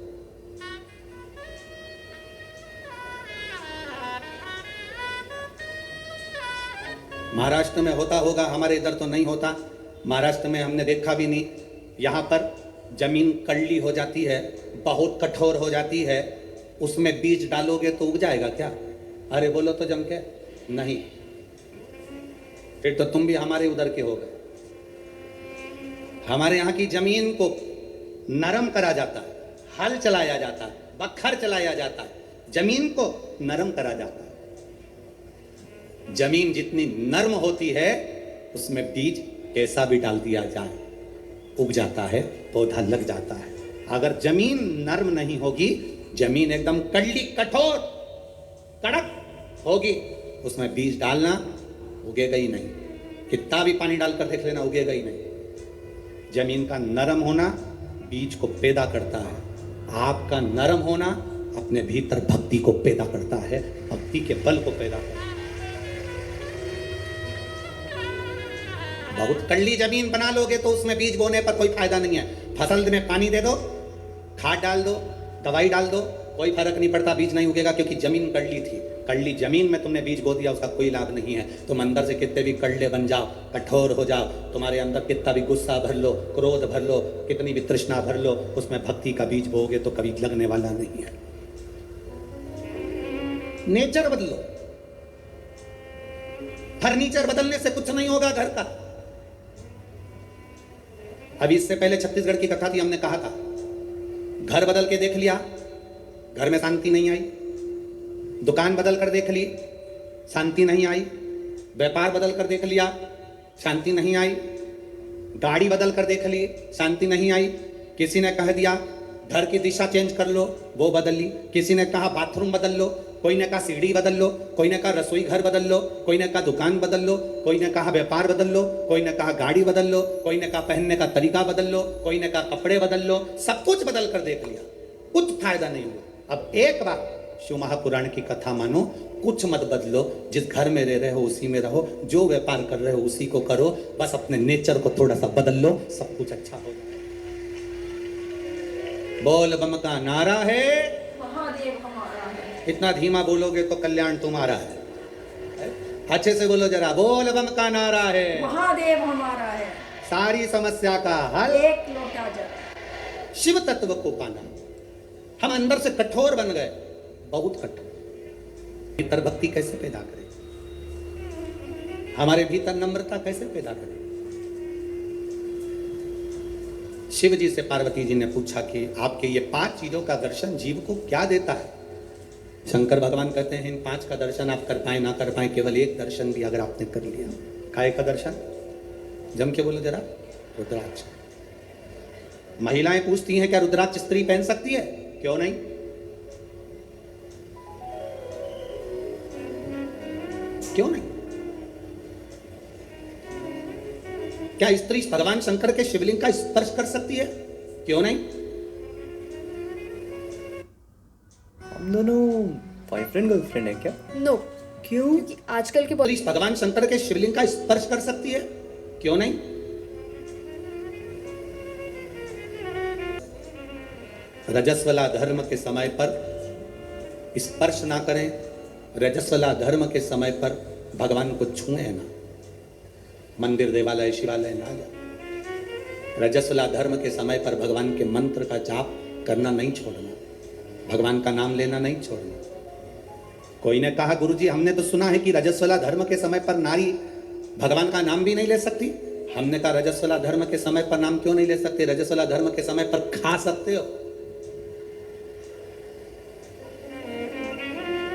Speaker 1: महाराष्ट्र में होता होगा, हमारे इधर तो नहीं होता। महाराष्ट्र में हमने देखा भी नहीं। यहां पर जमीन कड़ली हो जाती है, बहुत कठोर हो जाती है, उसमें बीज डालोगे तो उग जाएगा क्या? अरे बोलो तो जम के नहीं। फिर तो तुम भी हमारे उधर के हो गए। हमारे यहाँ की जमीन को नरम करा जाता है, हल चलाया जाता है, बखर चलाया जाता है, जमीन को नरम करा जाता है। जमीन जितनी नर्म होती है उसमें बीज कैसा भी डाल दिया जाए उग जाता है, पौधा लग जाता है। अगर जमीन नर्म नहीं होगी, जमीन एकदम कड़ली कठोर कड़क होगी, उसमें बीज डालना उगेगा ही नहीं। कितना भी पानी डालकर देख लेना, उगेगा ही नहीं। जमीन का नरम होना बीज को पैदा करता है। आपका नरम होना अपने भीतर भक्ति को पैदा करता है, भक्ति के बल को पैदा करता है। बहुत कड़ली जमीन बना लोगे तो उसमें बीज बोने पर कोई फायदा नहीं है। फसल में पानी दे दो, खाद डाल दो, दवाई डाल दो, कोई फर्क नहीं पड़ता, बीज नहीं उगेगा, क्योंकि जमीन कड़ली थी। कड़ली जमीन में तुमने बीज बो दिया, उसका कोई लाभ नहीं है। तुम अंदर से कितने भी कड़ले बन जाओ, कठोर हो जाओ, तुम्हारे अंदर कितना भी गुस्सा भर लो, क्रोध भर लो, कितनी भी तृष्णा भर लो, उसमें भक्ति का बीज बोगे तो कभी लगने वाला नहीं है। नेचर बदलो। फर्नीचर बदलने से कुछ नहीं होगा घर का। अभी इससे पहले छत्तीसगढ़ की कथा थी, हमने कहा था घर बदल के देख लिया, घर में शांति नहीं आई। दुकान बदल कर देख ली, शांति नहीं आई। व्यापार बदल कर देख लिया, शांति नहीं आई। गाड़ी बदल कर देख ली, शांति नहीं आई। किसी ने कह दिया घर की दिशा चेंज कर लो, वो बदल ली। किसी ने कहा बाथरूम बदल लो, कोई ने कहा सीढ़ी बदल लो, कोई ने कहा रसोई घर बदल लो, कोई ने कहा दुकान बदल लो, कोई ने कहा व्यापार बदल लो, कोई ने कहा गाड़ी बदल लो, कोई ने कहा पहनने का तरीका बदल लो, कोई ने कहा कपड़े बदल लो। सब कुछ बदल कर देख लिया, कुछ फायदा नहीं हुआ। अब एक बार शिव महापुराण की कथा मानो, कुछ मत बदलो। जिस घर में रह रहे हो उसी में रहो, जो व्यापार कर रहे हो उसी को करो, बस अपने नेचर को थोड़ा सा बदल लो, सब कुछ अच्छा हो जाए। बोल बम का नारा है,
Speaker 3: महादेव हमारा है।
Speaker 1: इतना धीमा बोलोगे तो कल्याण तुम्हारा है। अच्छे से बोलो जरा, बोल बम का नारा है,
Speaker 3: महादेव हमारा है।
Speaker 1: सारी समस्या का हल
Speaker 3: एक लोटा जल।
Speaker 1: शिव तत्व को पाना। हम अंदर से कठोर बन गए, बहुत कठोर। भीतर भक्ति कैसे पैदा करें? हमारे भीतर नम्रता कैसे पैदा करें? शिव जी से पार्वती जी ने पूछा कि आपके ये 5 चीजों का दर्शन जीव को क्या देता है? शंकर भगवान कहते हैं इन 5 का दर्शन आप कर पाए ना कर पाए, केवल एक दर्शन भी अगर आपने कर लिया। काय का दर्शन? जम के बोलो जरा, रुद्राक्ष। महिलाएं पूछती हैं क्या रुद्राक्ष स्त्री पहन सकती है? क्यों नहीं? क्यों नहीं? क्या स्त्री भगवान शंकर के शिवलिंग का स्पर्श कर सकती है? क्यों नहीं?
Speaker 4: हम दोनों बॉयफ्रेंड गर्लफ्रेंड है क्या?
Speaker 3: नो,
Speaker 4: क्यों?
Speaker 3: क्योंकि आजकल के
Speaker 1: स्त्री भगवान शंकर के शिवलिंग का स्पर्श कर सकती है? क्यों नहीं? रजस्वला धर्म के समय पर स्पर्श ना करें, रजस्वला धर्म के समय पर भगवान को छुए ना, मंदिर देवालय शिवालय ना जाए। रजस्वला धर्म के समय पर भगवान के मंत्र का जाप करना नहीं छोड़ना, भगवान का नाम लेना नहीं छोड़ना। कोई ने कहा गुरुजी हमने तो सुना है कि रजस्वला धर्म के समय पर नारी भगवान का नाम भी नहीं ले सकती। हमने कहा रजस्वला धर्म के समय पर नाम क्यों नहीं ले सकते? रजस्वला धर्म के समय पर खा सकते हो,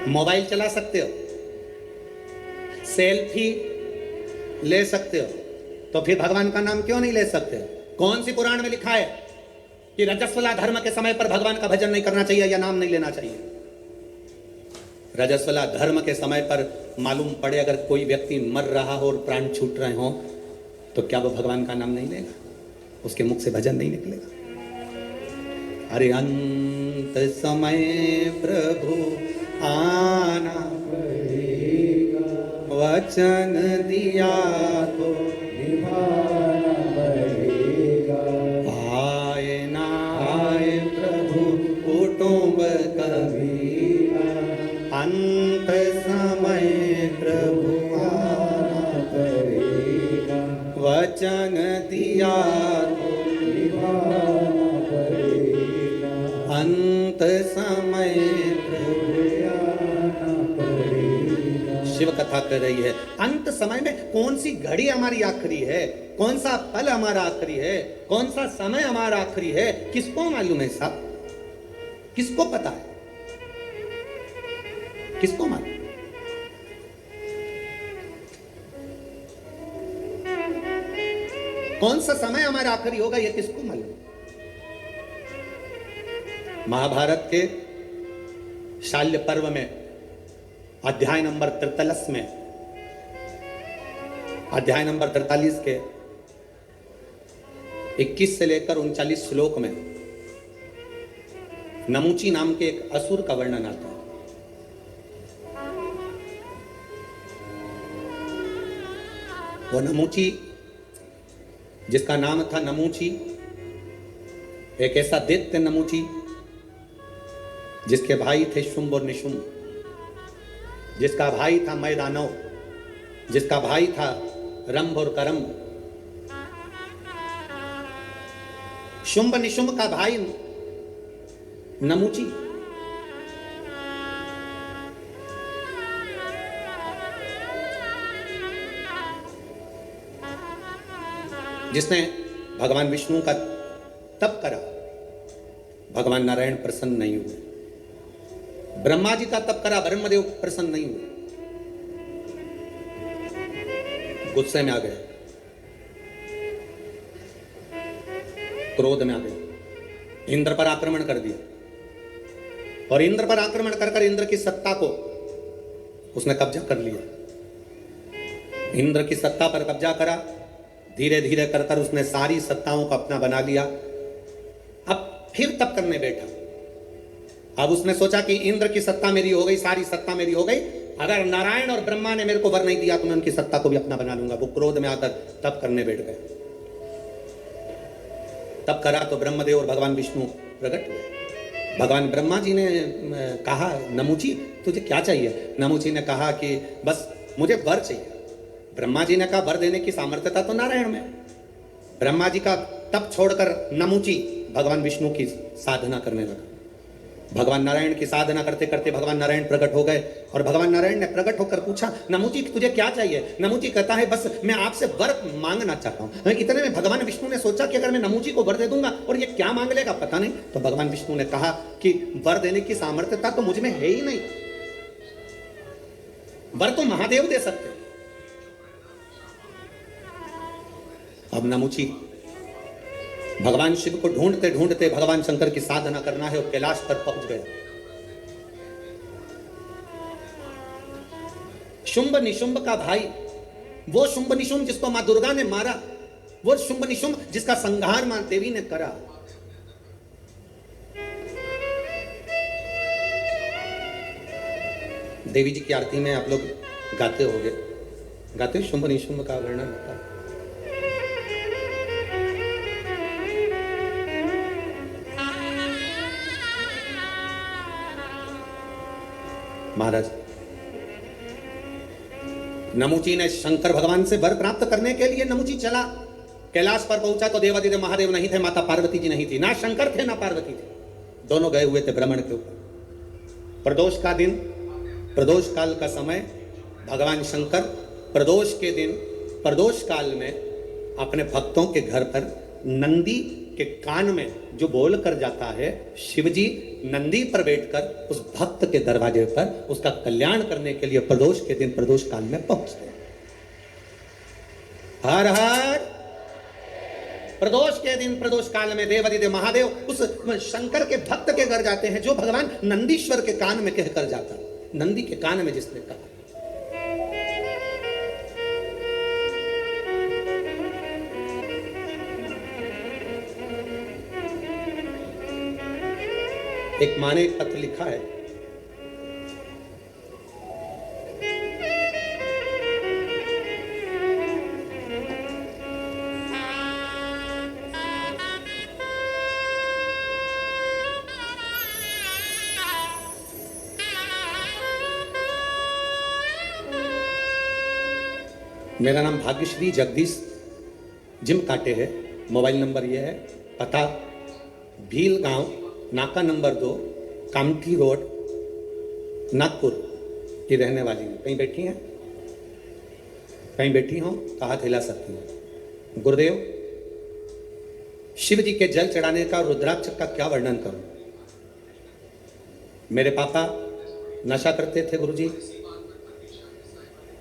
Speaker 1: मोबाइल चला सकते हो, सेल्फी ले सकते हो, तो फिर भगवान का नाम क्यों नहीं ले सकते? कौन सी पुराण में लिखा है कि रजस्वला धर्म के समय पर भगवान का भजन नहीं करना चाहिए या नाम नहीं लेना चाहिए? रजस्वला धर्म के समय पर मालूम पड़े अगर कोई व्यक्ति मर रहा हो और प्राण छूट रहे हो, तो क्या वो भगवान का नाम नहीं लेगा? उसके मुख से भजन नहीं निकलेगा? अरे अंत समय प्रभु आना पड़ेगा, वचन दिया तो निभाना पड़ेगा। आए ना आए प्रभु कुटुंब कबीरा, अंत समय प्रभु आना पड़ेगा, वचन दिया तो निभाना पड़ेगा। अंत समय शिव कथा कर रही है। अंत समय में कौन सी घड़ी हमारी आखिरी है, कौन सा पल हमारा आखिरी है, कौन सा समय हमारा आखिरी है, किसको मालूम है? सब किसको पता है? किसको मालूम? कौन सा समय हमारा आखिरी होगा यह किसको मालूम। महाभारत के शाल्य पर्व में अध्याय नंबर 43 में, अध्याय नंबर 43 के 21 से लेकर 39 श्लोक में नमूची नाम के एक असुर का वर्णन आता है। वो नमूची, जिसका नाम था नमूची, एक ऐसा दैत्य नमूची जिसके भाई थे शुंभ और निशुंभ, जिसका भाई था मैदानव, जिसका भाई था रंभ और करम्भ। शुंभ निशुंभ का भाई नमूची जिसने भगवान विष्णु का तप करा, भगवान नारायण प्रसन्न नहीं हुए। ब्रह्मा जी का तप करा, ब्रह्मदेव प्रसन्न नहीं हुए, गुस्से में आ गए, क्रोध में आ गए, इंद्र पर आक्रमण कर दिया। और इंद्र पर आक्रमण कर इंद्र की सत्ता को उसने कब्जा कर लिया। इंद्र की सत्ता पर कब्जा करा, धीरे धीरे कर उसने सारी सत्ताओं को अपना बना लिया। अब फिर तप करने बैठा। अब उसने सोचा कि इंद्र की सत्ता मेरी हो गई, सारी सत्ता मेरी हो गई, अगर नारायण और ब्रह्मा ने मेरे को वर नहीं दिया तो मैं उनकी सत्ता को भी अपना बना लूंगा। वो क्रोध में आकर तप करने बैठ गए। तप करा तो ब्रह्मदेव और भगवान विष्णु प्रकट हुए। भगवान ब्रह्मा जी ने कहा, नमूची तुझे क्या चाहिए? नमूची ने कहा कि बस मुझे वर चाहिए। ब्रह्मा जी ने कहा वर देने की सामर्थ्यता तो नारायण में। ब्रह्मा जी का तप छोड़कर नमूची भगवान विष्णु की साधना करने लगा। भगवान नारायण की साधना करते करते भगवान नारायण प्रकट हो गए और भगवान नारायण ने प्रकट होकर पूछा, नमूची तुझे क्या चाहिए? नमूची कहता है बस मैं आपसे वर मांगना चाहता हूं। इतने में भगवान विष्णु ने सोचा कि अगर मैं नमूची को वर दे दूंगा और ये क्या मांग लेगा पता नहीं। तो भगवान विष्णु ने कहा कि वर देने की सामर्थ्यता तो मुझ में है ही नहीं, वर तो महादेव दे सकते। अब नमूची भगवान शिव को ढूंढते ढूंढते भगवान शंकर की साधना करना है और कैलाश पर पहुंच गया। शुंभ निशुंभ का भाई, वो शुंभ निशुंभ जिसको मां दुर्गा ने मारा, वो शुंभ निशुंभ जिसका संहार मां देवी ने करा। देवी जी की आरती में आप लोग गाते होंगे, गाते शुंभ निशुंभ का वर्णन होता है। महाराज नमूची ने शंकर भगवान से वर प्राप्त करने के लिए नमूची चला, कैलाश पर पहुंचा तो देवादिदेव महादेव नहीं थे, माता पार्वती जी नहीं थी, ना शंकर थे ना पार्वती थे, दोनों गए हुए थे भ्रमण के ऊपर। प्रदोष का दिन, प्रदोष काल का समय, भगवान शंकर प्रदोष के दिन, प्रदोष काल में अपने भक्तों के घर पर नंदी के कान में जो बोल कर जाता है, शिवजी नंदी पर बैठकर उस भक्त के दरवाजे पर उसका कल्याण करने के लिए प्रदोष के दिन प्रदोष काल में पहुंचते हैं। हर हर प्रदोष के दिन प्रदोष काल में देवादिदेव महादेव उस शंकर के भक्त के घर जाते हैं जो भगवान नंदीश्वर के कान में कहकर जाता, नंदी के कान में जिसने कहा। एक माँ ने एक पत्र लिखा है, मेरा नाम भाग्यश्री जगदीश जिम काटे है, मोबाइल नंबर यह है, पता भील गांव, नाका नंबर 2, कामठी रोड, नागपुर की रहने वाली है। कहीं बैठी हैं? कहीं बैठी हो तो हाथ हिला सकती हैं। गुरुदेव, शिव जी के जल चढ़ाने का और रुद्राक्ष का क्या वर्णन करूं? मेरे पापा नशा करते थे गुरुजी।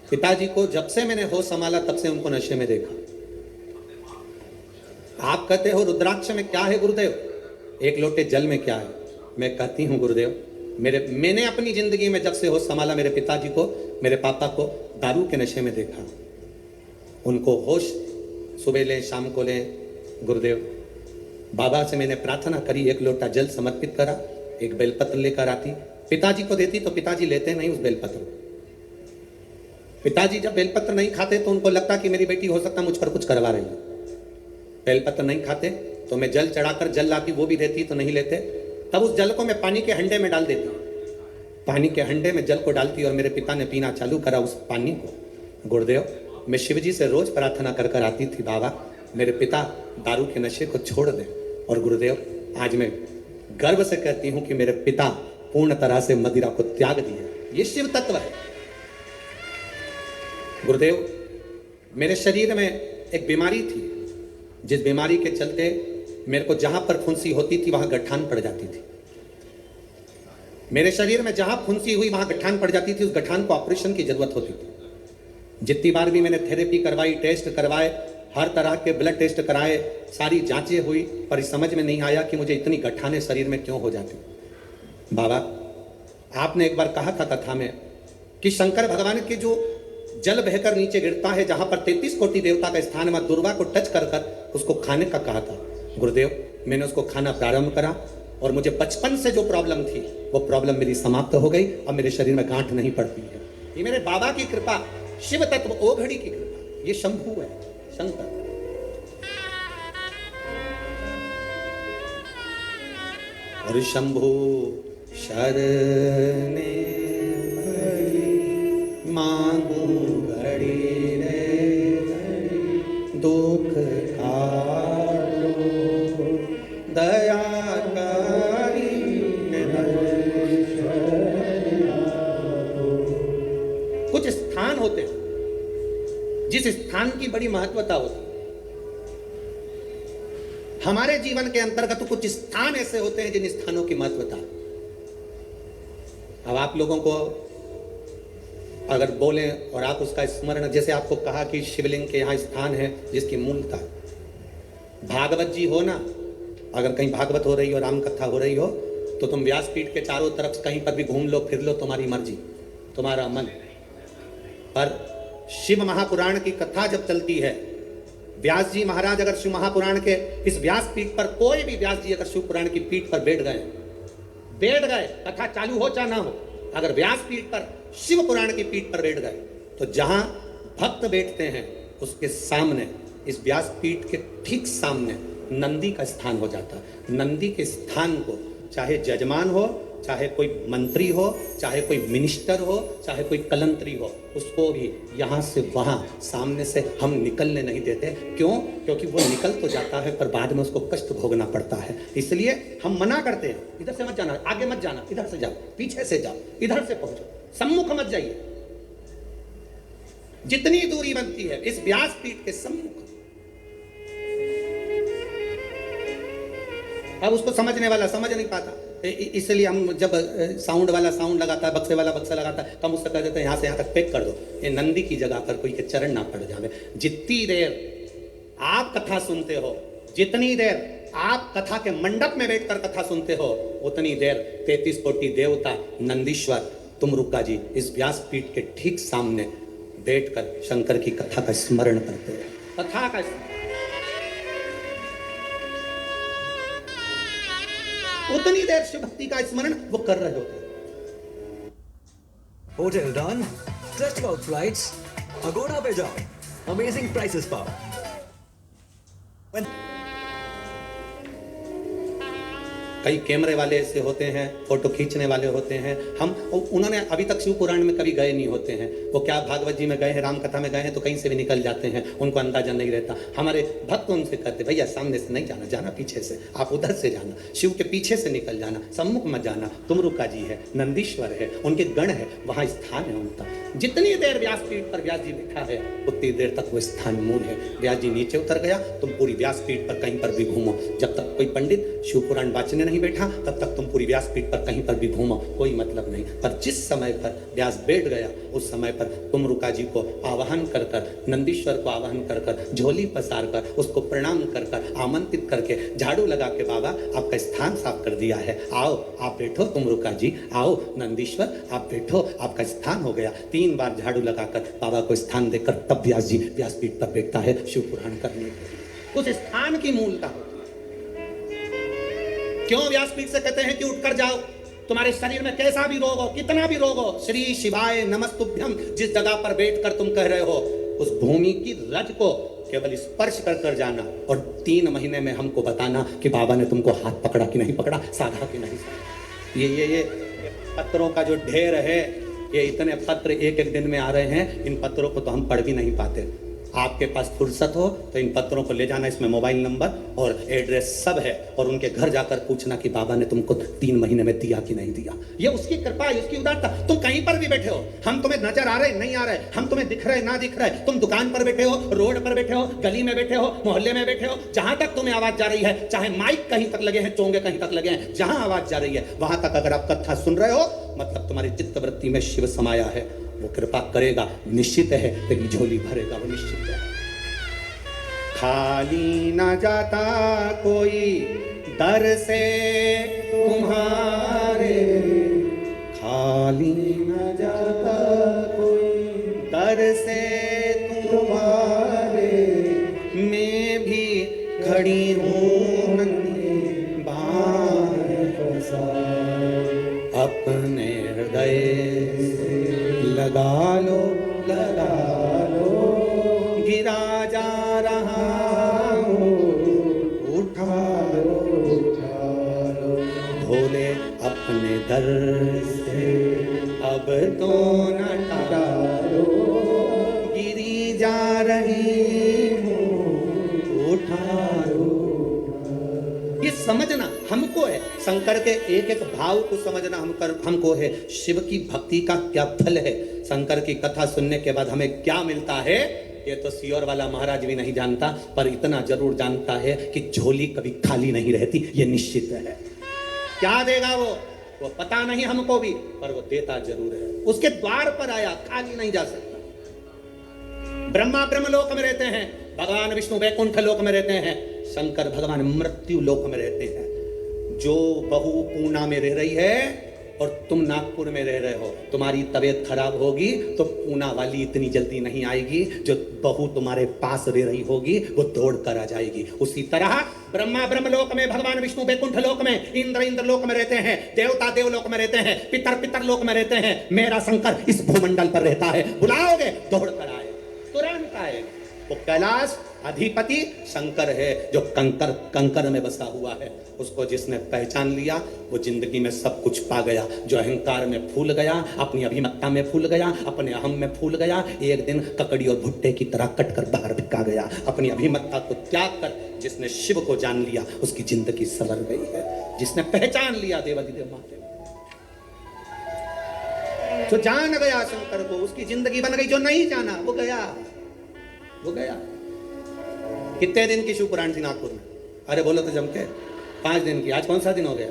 Speaker 1: पिताजी को जब से मैंने होश संभाला तब से उनको नशे में देखा। आप कहते हो रुद्राक्ष में क्या है गुरुदेव, एक लोटे जल में क्या है। मैं कहती हूँ गुरुदेव, मैंने अपनी जिंदगी में जब से होश संभाला, मेरे पिताजी को, मेरे पापा को दारू के नशे में देखा। उनको होश सुबह लें शाम को लें। गुरुदेव, बाबा से मैंने प्रार्थना करी, एक लोटा जल समर्पित करा, एक बेलपत्र लेकर आती, पिताजी को देती तो पिताजी लेते नहीं उस बेलपत्र को। पिताजी जब बेलपत्र नहीं खाते तो उनको लगता कि मेरी बेटी हो सकता मुझ पर कुछ करवा रही है। बेलपत्र नहीं खाते तो मैं जल चढ़ाकर जल लाती, वो भी देती तो नहीं लेते। तब उस जल को मैं पानी के हंडे में डाल देती, पानी के हंडे में जल को डालती और मेरे पिता ने पीना चालू करा उस पानी को। गुरुदेव, मैं शिव जी से रोज प्रार्थना कर कर आती थी, बाबा मेरे पिता दारू के नशे को छोड़ दें। और गुरुदेव, आज मैं गर्व से कहती हूं कि मेरे पिता पूर्ण तरह से मदिरा को त्याग दिया। ये शिव तत्व है। गुरुदेव, मेरे शरीर में एक बीमारी थी, जिस बीमारी के चलते मेरे को जहां पर फुंसी होती थी वहां गठान पड़ जाती थी। मेरे शरीर में जहां फुंसी हुई वहां गठान पड़ जाती थी, उस गठान को ऑपरेशन की जरूरत होती थी। जितनी बार भी मैंने थेरेपी करवाई, टेस्ट करवाए, हर तरह के ब्लड टेस्ट कराए, सारी जांचें हुई, पर समझ में नहीं आया कि मुझे इतनी गठाने शरीर में क्यों हो जाती। बाबा, आपने एक बार कहा था कथा में कि शंकर भगवान के जो जल बहकर नीचे गिरता है, जहां पर 33 कोटि देवता का स्थान, मां दुर्गा को टच कर कर उसको खाने का कहा था। गुरुदेव, मैंने उसको खाना प्रारंभ करा और मुझे बचपन से जो प्रॉब्लम थी वो प्रॉब्लम मेरी समाप्त हो गई। अब मेरे शरीर में गांठ नहीं पड़ती है। ये मेरे बाबा की कृपा, शिव तत्व ओघड़ी की कृपा। ये शंभू है, शंकर। और शंभू शरणे मांगू घड़ी रे दुख कालो दया करी। कुछ स्थान होते हैं जिस स्थान की बड़ी महत्वता होती है। हमारे जीवन के अंतर्गत तो कुछ स्थान ऐसे होते हैं जिन स्थानों की महत्वता। अब आप लोगों को अगर बोलें और आप उसका स्मरण, जैसे आपको कहा कि शिवलिंग के यहाँ स्थान है जिसकी मूलता, भागवत जी हो ना, अगर कहीं भागवत हो रही हो, राम कथा हो रही हो, तो तुम व्यासपीठ के चारों तरफ कहीं पर भी घूम लो, फिर लो, तुम्हारी मर्जी, तुम्हारा मन। पर शिव महापुराण की कथा जब चलती है, व्यास जी महाराज अगर शिव महापुराण के इस व्यास पीठ पर, कोई भी व्यास जी अगर शिव पुराण की पीठ पर बैठ गए, कथा चालू हो चाहे ना हो, अगर व्यास पीठ पर, शिव पुराण की पीठ पर बैठ गए, तो जहां भक्त बैठते हैं उसके सामने, इस व्यास पीठ के ठीक सामने नंदी का स्थान हो जाता है। नंदी के स्थान को चाहे जजमान हो, चाहे कोई मंत्री हो, चाहे कोई मिनिस्टर हो, चाहे कोई कलंतरी हो, उसको भी यहाँ से वहाँ सामने से हम निकलने नहीं देते। क्यों? क्योंकि वो निकल तो जाता है पर बाद में उसको कष्ट भोगना पड़ता है। इसलिए हम मना करते हैं, इधर से मत जाना, आगे मत जाना, इधर से जाओ, पीछे से जाओ, इधर से पहुंचो, सम्मुख मत जाइए। जितनी दूरी बनती है इस व्यास पीठ के सम्मुख। अब उसको समझने वाला समझ नहीं पाता, इसलिए हम जब साउंड वाला साउंड लगाता है, बक्से वाला बक्सा लगाता है, तो हम उससे कह देते हैं यहाँ से यहाँ तक पैक कर दो, ये नंदी की जगह पर कोई के चरण ना पड़ जावे। जितनी देर आप कथा सुनते हो, जितनी देर आप कथा के मंडप में बैठकर कथा सुनते हो, उतनी देर 33 कोटि देवता, नंदीश्वर, तुमरुका जी इस व्यास पीठ के ठीक सामने बैठकर शंकर की कथा का स्मरण करते हैं। कथा का उतनी देर शिव भक्ति का स्मरण वो कर रहे होते हैं।
Speaker 5: Hotel done, just about flights, Aguada पे जाओ, अमेजिंग प्राइसेस पाओ।
Speaker 1: कई कैमरे वाले ऐसे होते हैं, फोटो खींचने वाले होते हैं, हम उन्होंने अभी तक शिव पुराण में कभी गए नहीं होते हैं। वो क्या भागवत जी में गए हैं, राम कथा में गए हैं, तो कहीं से भी निकल जाते हैं, उनको अंदाजा नहीं रहता। हमारे भक्त उनसे कहते, भैया सामने से नहीं जाना, जाना पीछे से, आप उधर से जाना, शिव के पीछे से निकल जाना, सम्मुख मत जाना। तुमरुका जी है, नंदीश्वर है, उनके गण है, वहाँ स्थान है उनका। जितनी देर व्यासपीठ पर व्यास जी बैठा है उतनी देर तक वो स्थान मूल है। व्यास जी नीचे उतर गया, तुम पूरी व्यासपीठ पर कहीं पर भी घूमो, जब तक कोई पंडित शिव पुराण वाचने नहीं नहीं बैठा तब तक तुम पूरी व्यासपीठ पर कहीं पर भी घूमो, कोई मतलब नहीं। पर जिस समय पर व्यास बैठ गया उस समय पर कुमरुका जी को आवाहन कर कर, नंदीश्वर को आवाहन कर कर, झोली पसार कर, उसको प्रणाम कर कर, आमंत्रित करके, झाड़ू लगा के, बाबा आपका स्थान साफ कर दिया है, आओ आप बैठो कुमरुका जी, आओ नंदीश्वर आप बैठो, आपका स्थान हो गया। 3 बार झाड़ू लगाकर बाबा को स्थान देकर तब व्यास जी व्यासपीठ पर बैठता है शिव पुराण करने के लिए। उस स्थान की मूलता होती है। क्यों व्यासपीठ से कहते हैं कि उठकर जाओ, तुम्हारे शरीर में कैसा भी रोग हो, कितना भी रोग हो, श्री शिवाय नमस्तुभ्यम, जिस जगह पर बैठकर तुम कह रहे हो उस भूमि की रज को केवल स्पर्श कर कर जाना और 3 महीने में हमको बताना कि बाबा ने तुमको हाथ पकड़ा कि नहीं पकड़ा, साधा कि नहीं साधा। ये पत्रों का जो ढेर है, ये इतने पत्र एक एक दिन में आ रहे हैं, इन पत्रों को तो हम पढ़ भी नहीं पाते। आपके पास फुर्सत हो तो इन पत्रों को ले जाना, इसमें मोबाइल नंबर और एड्रेस सब है, और उनके घर जाकर पूछना कि बाबा ने तुमको 3 महीने में दिया कि नहीं दिया। ये उसकी कृपा है, उसकी उदारता। तुम कहीं पर भी बैठे हो, हम तुम्हें नजर आ रहे नहीं आ रहे, हम तुम्हें दिख रहे ना दिख रहे, तुम दुकान पर बैठे हो, रोड पर बैठे हो, गली में बैठे हो, मोहल्ले में बैठे हो, जहां तक तुम्हें आवाज जा रही है, चाहे माइक कहीं तक लगे हैं, चोंगे कहीं तक लगे हैं, जहां आवाज जा रही है वहां तक अगर आप कथा सुन रहे हो, मतलब तुम्हारी चित्त वृत्ति में शिव समाया है। वो कृपा करेगा, निश्चित है, तेरी झोली भरेगा, वो निश्चित है। खाली न जाता कोई दर से तुम्हारे, खाली न जाता कोई दर से तुम्हारे, मैं भी खड़ी हूँ नंदी बार अपने हृदय से लगा लो, गिरा जा रहा हूँ, उठा लो, भोले अपने दर से अब तो न टालो, गिरी जा रही हूँ, उठा लो। ये समझना हमको है, शंकर के एक एक भाव को समझना हमको है, शिव की भक्ति का क्या फल है, शंकर की कथा सुनने के बाद हमें क्या मिलता है, ये तो सियोर वाला महाराज भी नहीं जानता, पर इतना जरूर जानता है कि झोली कभी खाली नहीं रहती, ये निश्चित है। क्या देगा वो पता नहीं हमको भी, पर वो देता जरूर है। उसके द्वार पर आया, खाली नहीं जा सकता। ब्रह्मा ब्रह्मलोक में रहते हैं, भगवान विष्णु वैकुंठ लोक में रहते हैं, शंकर भगवान मृत्यु लोक में रहते हैं। जो बहू पूना में रह रही है और तुम नागपुर में रह रहे हो, तुम्हारी तबीयत खराब होगी तो पूना वाली इतनी जल्दी नहीं आएगी, जो बहू तुम्हारे पास रह रही होगी वो दौड़ कर आ जाएगी। उसी तरह ब्रह्मा ब्रह्मलोक में, भगवान विष्णु वैकुंठ लोक में, इंद्र लोक में रहते हैं, देवता देवलोक में रहते हैं, पितर लोक में रहते हैं, मेरा शंकर इस भूमंडल पर रहता है। बुलाओगे दौड़ कर आए, तुरंत आए। वो कैलाश अधिपति शंकर है, जो कंकर में बसा हुआ है। उसको जिसने पहचान लिया वो जिंदगी में सब कुछ पा गया। जो अहंकार में फूल गया, अपनी अभिमत्ता में फूल गया, अपने अहम में फूल गया, एक दिन ककड़ी और भुट्टे की तरह कटकर बाहर बिका गया। अपनी अभिमत्ता को त्याग कर जिसने शिव को जान लिया उसकी जिंदगी संवर गई है। जिसने पहचान लिया देवाधिदेव महादेव, जो जान गया शंकर को, उसकी जिंदगी बन गई। जो नहीं जाना वो गया। कितने दिन की शिव पुराण थी नागपुर में? अरे बोलो तो जम के 5 दिन की। आज कौन सा दिन हो गया?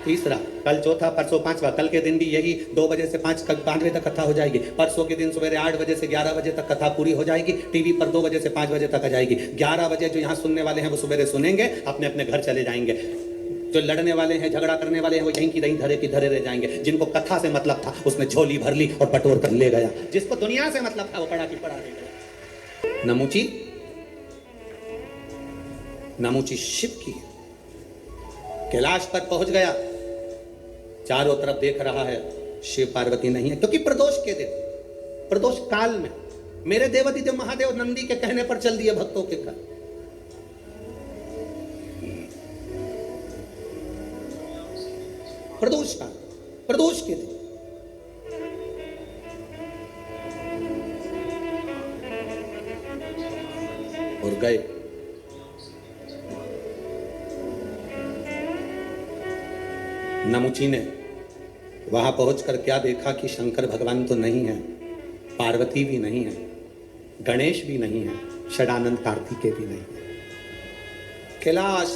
Speaker 1: तीसरा। कल चौथा, परसों पांचवा। कल के दिन भी यही 2 बजे से 5 बजे तक कथा हो जाएगी। परसों के दिन सवेरे 8 बजे से 11 बजे तक कथा पूरी हो जाएगी। टीवी पर 2 बजे से 5 बजे तक आ जाएगी। 11 बजे जो यहाँ सुनने वाले हैं वो सवेरे सुनेंगे, अपने अपने घर चले जाएंगे। जो लड़ने वाले हैं, झगड़ा करने वाले हैं, वो यहीं की रहीं धरे की धरे रह जाएंगे। जिनको कथा से मतलब था उसने झोली भर ली और बटोर कर ले गया। जिसको दुनिया से मतलब था वो पड़ा की पड़ा रह गया। नमुची शिव की कैलाश पर पहुंच गया, चारों तरफ देख रहा है, शिव पार्वती नहीं है, क्योंकि प्रदोष के दिन, प्रदोष काल में मेरे देवाधिदेव महादेव नंदी के कहने पर चल दिए भक्तों के घर। प्रदोष काल, प्रदोष के दिन और गए। नमुची ने वहां पहुंचकर क्या देखा कि शंकर भगवान तो नहीं है, पार्वती भी नहीं है, गणेश भी नहीं है, षडानंद कार्तिकेय भी नहीं है। कैलाश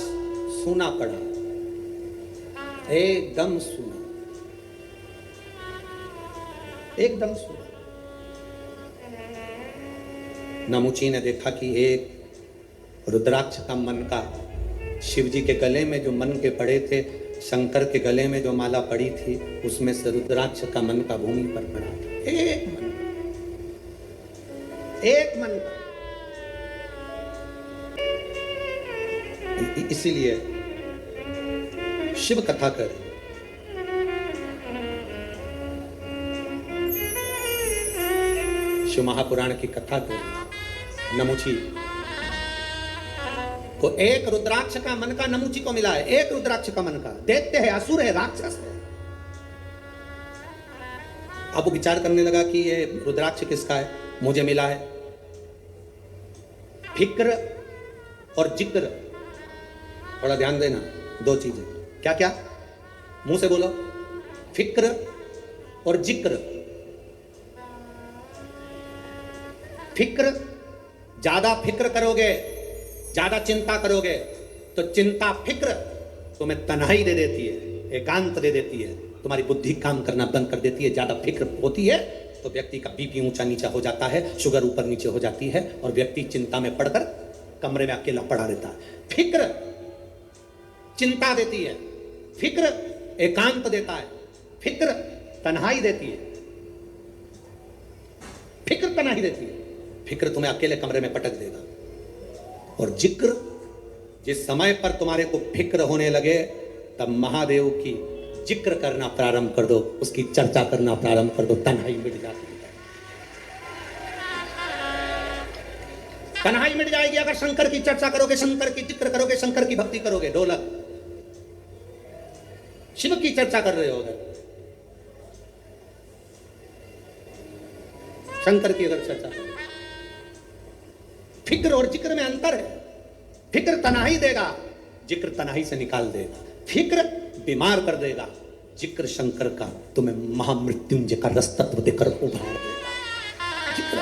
Speaker 1: सूना पड़ा। एकदम सुना, एकदम सुना। नमुची ने देखा कि एक रुद्राक्ष का मन का, शिव जी के गले में जो मन के पड़े थे, शंकर के गले में जो माला पड़ी थी, उसमें से रुद्राक्ष का मन का भूमि पर पड़ा था। एक मन, एक मन का। इसीलिए शिव कथा कर, शिव महापुराण की कथा कर, नमुची को एक रुद्राक्ष का मन का नमुची को मिला है, एक रुद्राक्ष का मन का। दैत्य है, असुर है, राक्षस है। अब वो विचार करने लगा कि ये रुद्राक्ष किसका है, मुझे मिला है। फिक्र और जिक्र, थोड़ा ध्यान देना, दो चीजें। क्या क्या? मुंह से बोलो। फिक्र और जिक्र। फिक्र, ज्यादा फिक्र करोगे, ज्यादा चिंता करोगे तो चिंता फिक्र तुम्हें तन्हाई दे देती है, एकांत दे देती है, तुम्हारी बुद्धि काम करना बंद कर देती है। ज्यादा फिक्र होती है तो व्यक्ति का बीपी ऊंचा नीचा हो जाता है, शुगर ऊपर नीचे हो जाती है और व्यक्ति चिंता में पड़कर कमरे में अकेला पड़ा रहता है। फिक्र चिंता देती है, फिक्र एकांत देता है, फिक्र तन्हाई देती है, फिक्र तन्हाई देती है। फिक्र तुम्हें अकेले कमरे में पटक देगा। और जिक्र, जिस समय पर तुम्हारे को फिक्र होने लगे तब महादेव की जिक्र करना प्रारंभ कर दो, उसकी चर्चा करना प्रारंभ कर दो, तन्हाई मिट जाती है। तन्हाई मिट जाएगी अगर शंकर की चर्चा करोगे, शंकर की जिक्र करोगे, शंकर की भक्ति करोगे। ढोलक, शिव की चर्चा कर रहे हो अगर, शंकर की अगर चर्चा करोगे। फिक्र और जिक्र में अंतर है। फिक्र तन्हाई देगा, जिक्र तन्हाई से निकाल देगा। फिक्र बीमार कर देगा, जिक्र शंकर का तुम्हें महामृत्युंजय का रस तत्व देकर उभार देगा। जिक्र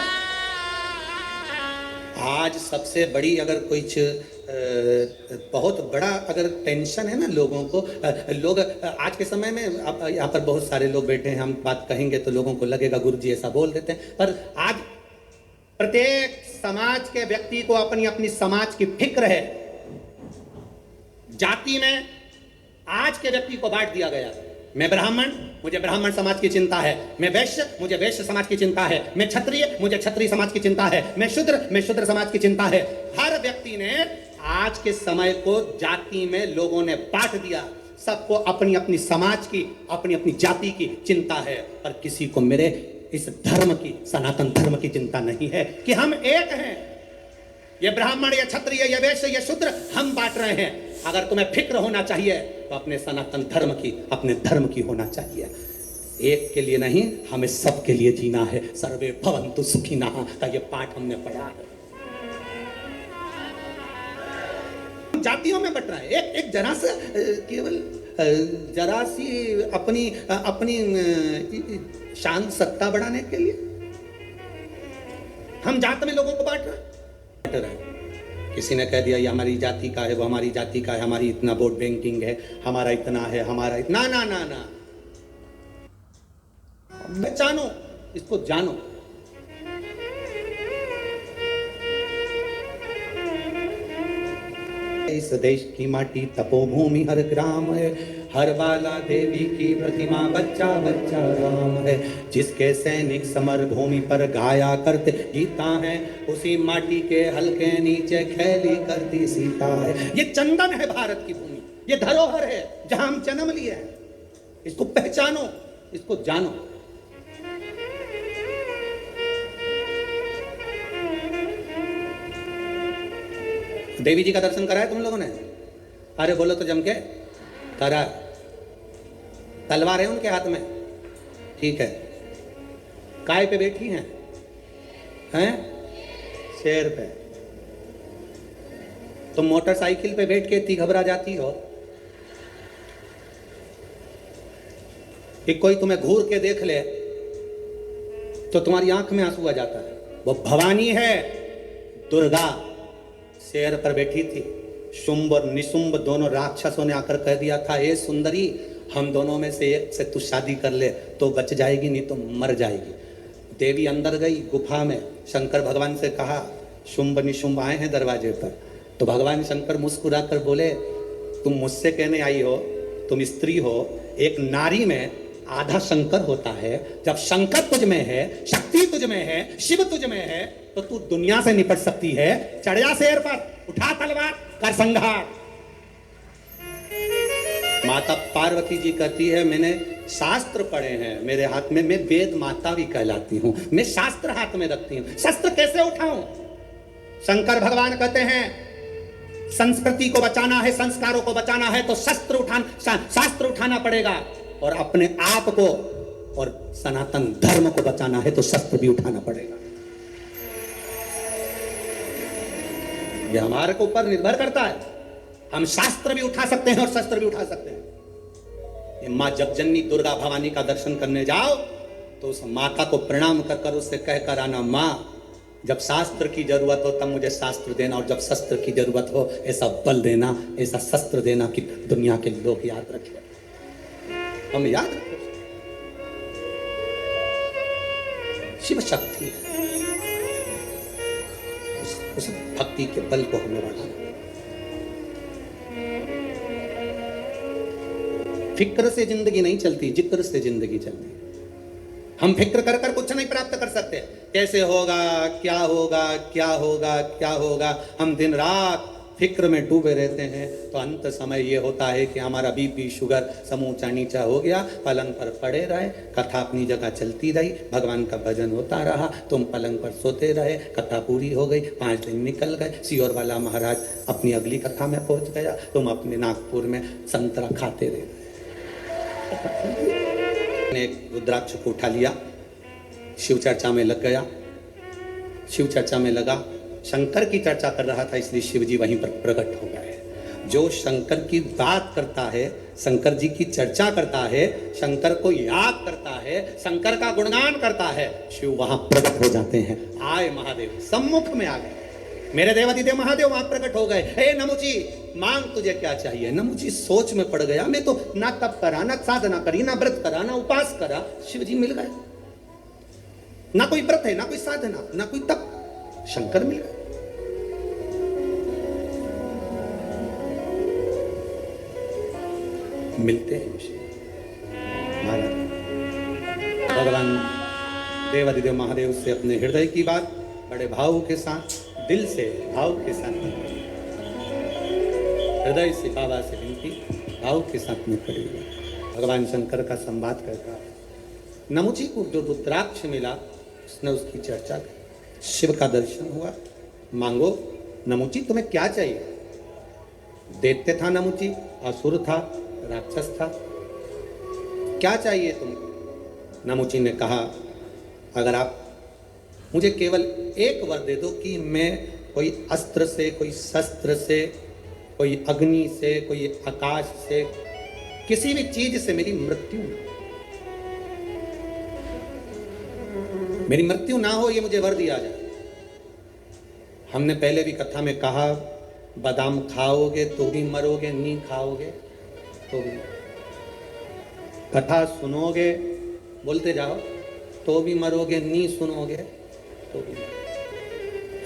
Speaker 1: आज सबसे बड़ी अगर कुछ बहुत बड़ा अगर टेंशन है ना लोगों को, लोग आज के समय में, अब यहाँ पर बहुत सारे लोग बैठे हैं, हम बात कहेंगे तो लोगों को लगेगा गुरुजी ऐसा बोल देते हैं, पर आज प्रत्येक समाज के व्यक्ति को अपनी अपनी समाज की फिक्र है। जाति में आज के व्यक्ति को बांट दिया गया। मैं ब्राह्मण, मुझे ब्राह्मण समाज की चिंता है। मैं वैश्य, मुझे वैश्य समाज की चिंता है। मैं क्षत्रिय, मुझे क्षत्रिय समाज की चिंता है। मैं शूद्र समाज की चिंता है। हर व्यक्ति ने आज के समय को जाति में लोगों ने बांट दिया। सबको अपनी अपनी समाज की, अपनी अपनी जाति की चिंता है, पर किसी को मेरे इस धर्म की, सनातन धर्म की चिंता नहीं है कि हम एक हैं। ये ब्राह्मण, ये क्षत्रिय, ये वैश्य, ये शूद्र, हम बांट रहे हैं। अगर तुम्हें फिक्र होना चाहिए तो अपने सनातन धर्म की, अपने धर्म की होना चाहिए। एक के लिए नहीं, हमें सबके लिए जीना है। सर्वे भवन्तु सुखिनः का ये पाठ हमने पढ़ा है। जातियों में बट रहा है। एक जरा सा केवल जरा सी अपनी शान सत्ता बढ़ाने के लिए हम जात में लोगों को बांट रहे हैं। किसी ने कह दिया ये हमारी जाति का है, वो हमारी जाति का है, हमारी इतना वोट बैंकिंग है, हमारा इतना है, हमारा इतना। ना ना ना, पहचानो इसको, जानो। इस देश की माटी तपोभूमि हर ग्राम है, हर बाला देवी की प्रतिमा बच्चा बच्चा राम है। जिसके सैनिक समर भूमि पर गाया करते गीता है, उसी माटी के हल्के नीचे खेली करती सीता है। ये चंदन है भारत की भूमि, ये धरोहर है जहां हम जन्म लिए हैं। इसको पहचानो, इसको जानो। देवी जी का दर्शन करा है तुम लोगों ने? अरे बोलो तो जम के, करा। तलवार है उनके हाथ में, ठीक है। काय पे बैठी हैं? हैं? शेर पे। तुम मोटरसाइकिल पे बैठ के इतनी घबरा जाती हो कि कोई तुम्हें घूर के देख ले तो तुम्हारी आंख में आंसू आ जाता है। वो भवानी है, दुर्गा शेर पर बैठी थी। शुंभ और निशुंभ दोनों राक्षसों ने आकर कह दिया था, ए सुंदरी, हम दोनों में से एक से तू शादी कर ले तो बच जाएगी, नहीं तो मर जाएगी। देवी अंदर गई गुफा में, शंकर भगवान से कहा शुंभ निशुंभ आए हैं दरवाजे पर। तो भगवान शंकर मुस्कुरा कर बोले तुम मुझसे कहने आई हो, तुम स्त्री हो, एक नारी में आधा शंकर होता है। जब शंकर तुझ में है, शक्ति तुझ में है, शिव तुझ में है, तो तू दुनिया से निपट सकती है। चढ़ जा शेर पर, उठा तलवार, कर संहार। माता पार्वती जी कहती है मैंने शास्त्र पढ़े हैं, मेरे हाथ में, मैं वेद माता भी कहलाती हूं, मैं शास्त्र हाथ में रखती हूं, शस्त्र कैसे उठाऊं? शंकर भगवान कहते हैं संस्कृति को बचाना है, संस्कारों को बचाना है तो शास्त्र उठाना पड़ेगा, और अपने आप को और सनातन धर्म को बचाना है तो शस्त्र भी उठाना पड़ेगा। यह हमारे को ऊपर निर्भर करता है। हम शास्त्र भी उठा सकते हैं और शस्त्र भी उठा सकते हैं। मां जगजननी दुर्गा भवानी का दर्शन करने जाओ तो उस माता को प्रणाम कर कर उससे कह कर आना, मां जब शास्त्र की जरूरत हो तब मुझे शास्त्र देना, और जब शस्त्र की जरूरत हो ऐसा बल देना, ऐसा शस्त्र देना कि दुनिया के लोग याद रखें, हम याद रखें। शिव शक्ति है, उस भक्ति के बल को हमें बढ़ाना। फिक्र से जिंदगी नहीं चलती, जिक्र से जिंदगी चलती। हम फिक्र कर कर कुछ नहीं प्राप्त कर सकते। कैसे होगा, क्या होगा, क्या होगा, क्या होगा, हम दिन रात फिक्र में डूबे रहते हैं, तो अंत समय ये होता है कि हमारा बीपी शुगर सब ऊंचा नीचा हो गया। पलंग पर पड़े रहे, कथा अपनी जगह चलती रही, भगवान का भजन होता रहा, तुम पलंग पर सोते रहे, कथा पूरी हो गई, 5 दिन निकल गए, सियोर वाला महाराज अपनी अगली कथा में पहुंच गया, तुम अपने नागपुर में संतरा खाते रहे। एक रुद्राक्ष को उठा लिया, शिव चर्चा में लग गया, शिव चर्चा में लगा, शंकर की चर्चा कर रहा था, इसलिए शिव जी वहीं पर प्रकट हो गए। जो शंकर की बात करता है, शंकर जी की चर्चा करता है, शंकर को याद करता है, शंकर का गुणगान करता है, शिव वहां प्रकट हो जाते हैं। आए महादेव, सम्मुख में आ गए, मेरे देवादिदेव महादेव वहां प्रकट हो गए। हे नमुची, मांग तुझे क्या चाहिए? नमुची सोच में पड़ गया, मैं तो ना तप करा, ना साधना करी, ना व्रत करा, ना उपास करा, शिव जी मिल गए। ना कोई व्रत है, ना कोई साधना, ना कोई तप, शंकर मिल गए। मिलते हैं महाराज भगवान देवादिदेव महादेव से अपने हृदय की बात बड़े भाव के साथ, दिल से भाव के साथ, हृदय से बाबा से विनती भाव के साथ में खड़ी हुई। भगवान शंकर का संवाद करता है। नमुची को जो रुद्राक्ष मिला उसने उसकी चर्चा की, शिव का दर्शन हुआ। मांगो नमुची, तुम्हें क्या चाहिए? दैत्य था नमुची, असुर था, राक्षस था, क्या चाहिए तुमको? नमुची ने कहा अगर आप मुझे केवल एक वर दे दो कि मैं कोई अस्त्र से, कोई शस्त्र से, कोई अग्नि से, कोई आकाश से, किसी भी चीज से मेरी मृत्यु ना हो, ये मुझे वर दिया जाए। हमने पहले भी कथा में कहा बादाम खाओगे तो भी मरोगे, नहीं खाओगे तो भी। कथा सुनोगे, बोलते जाओ, तो भी मरोगे, नहीं सुनोगे तो भी।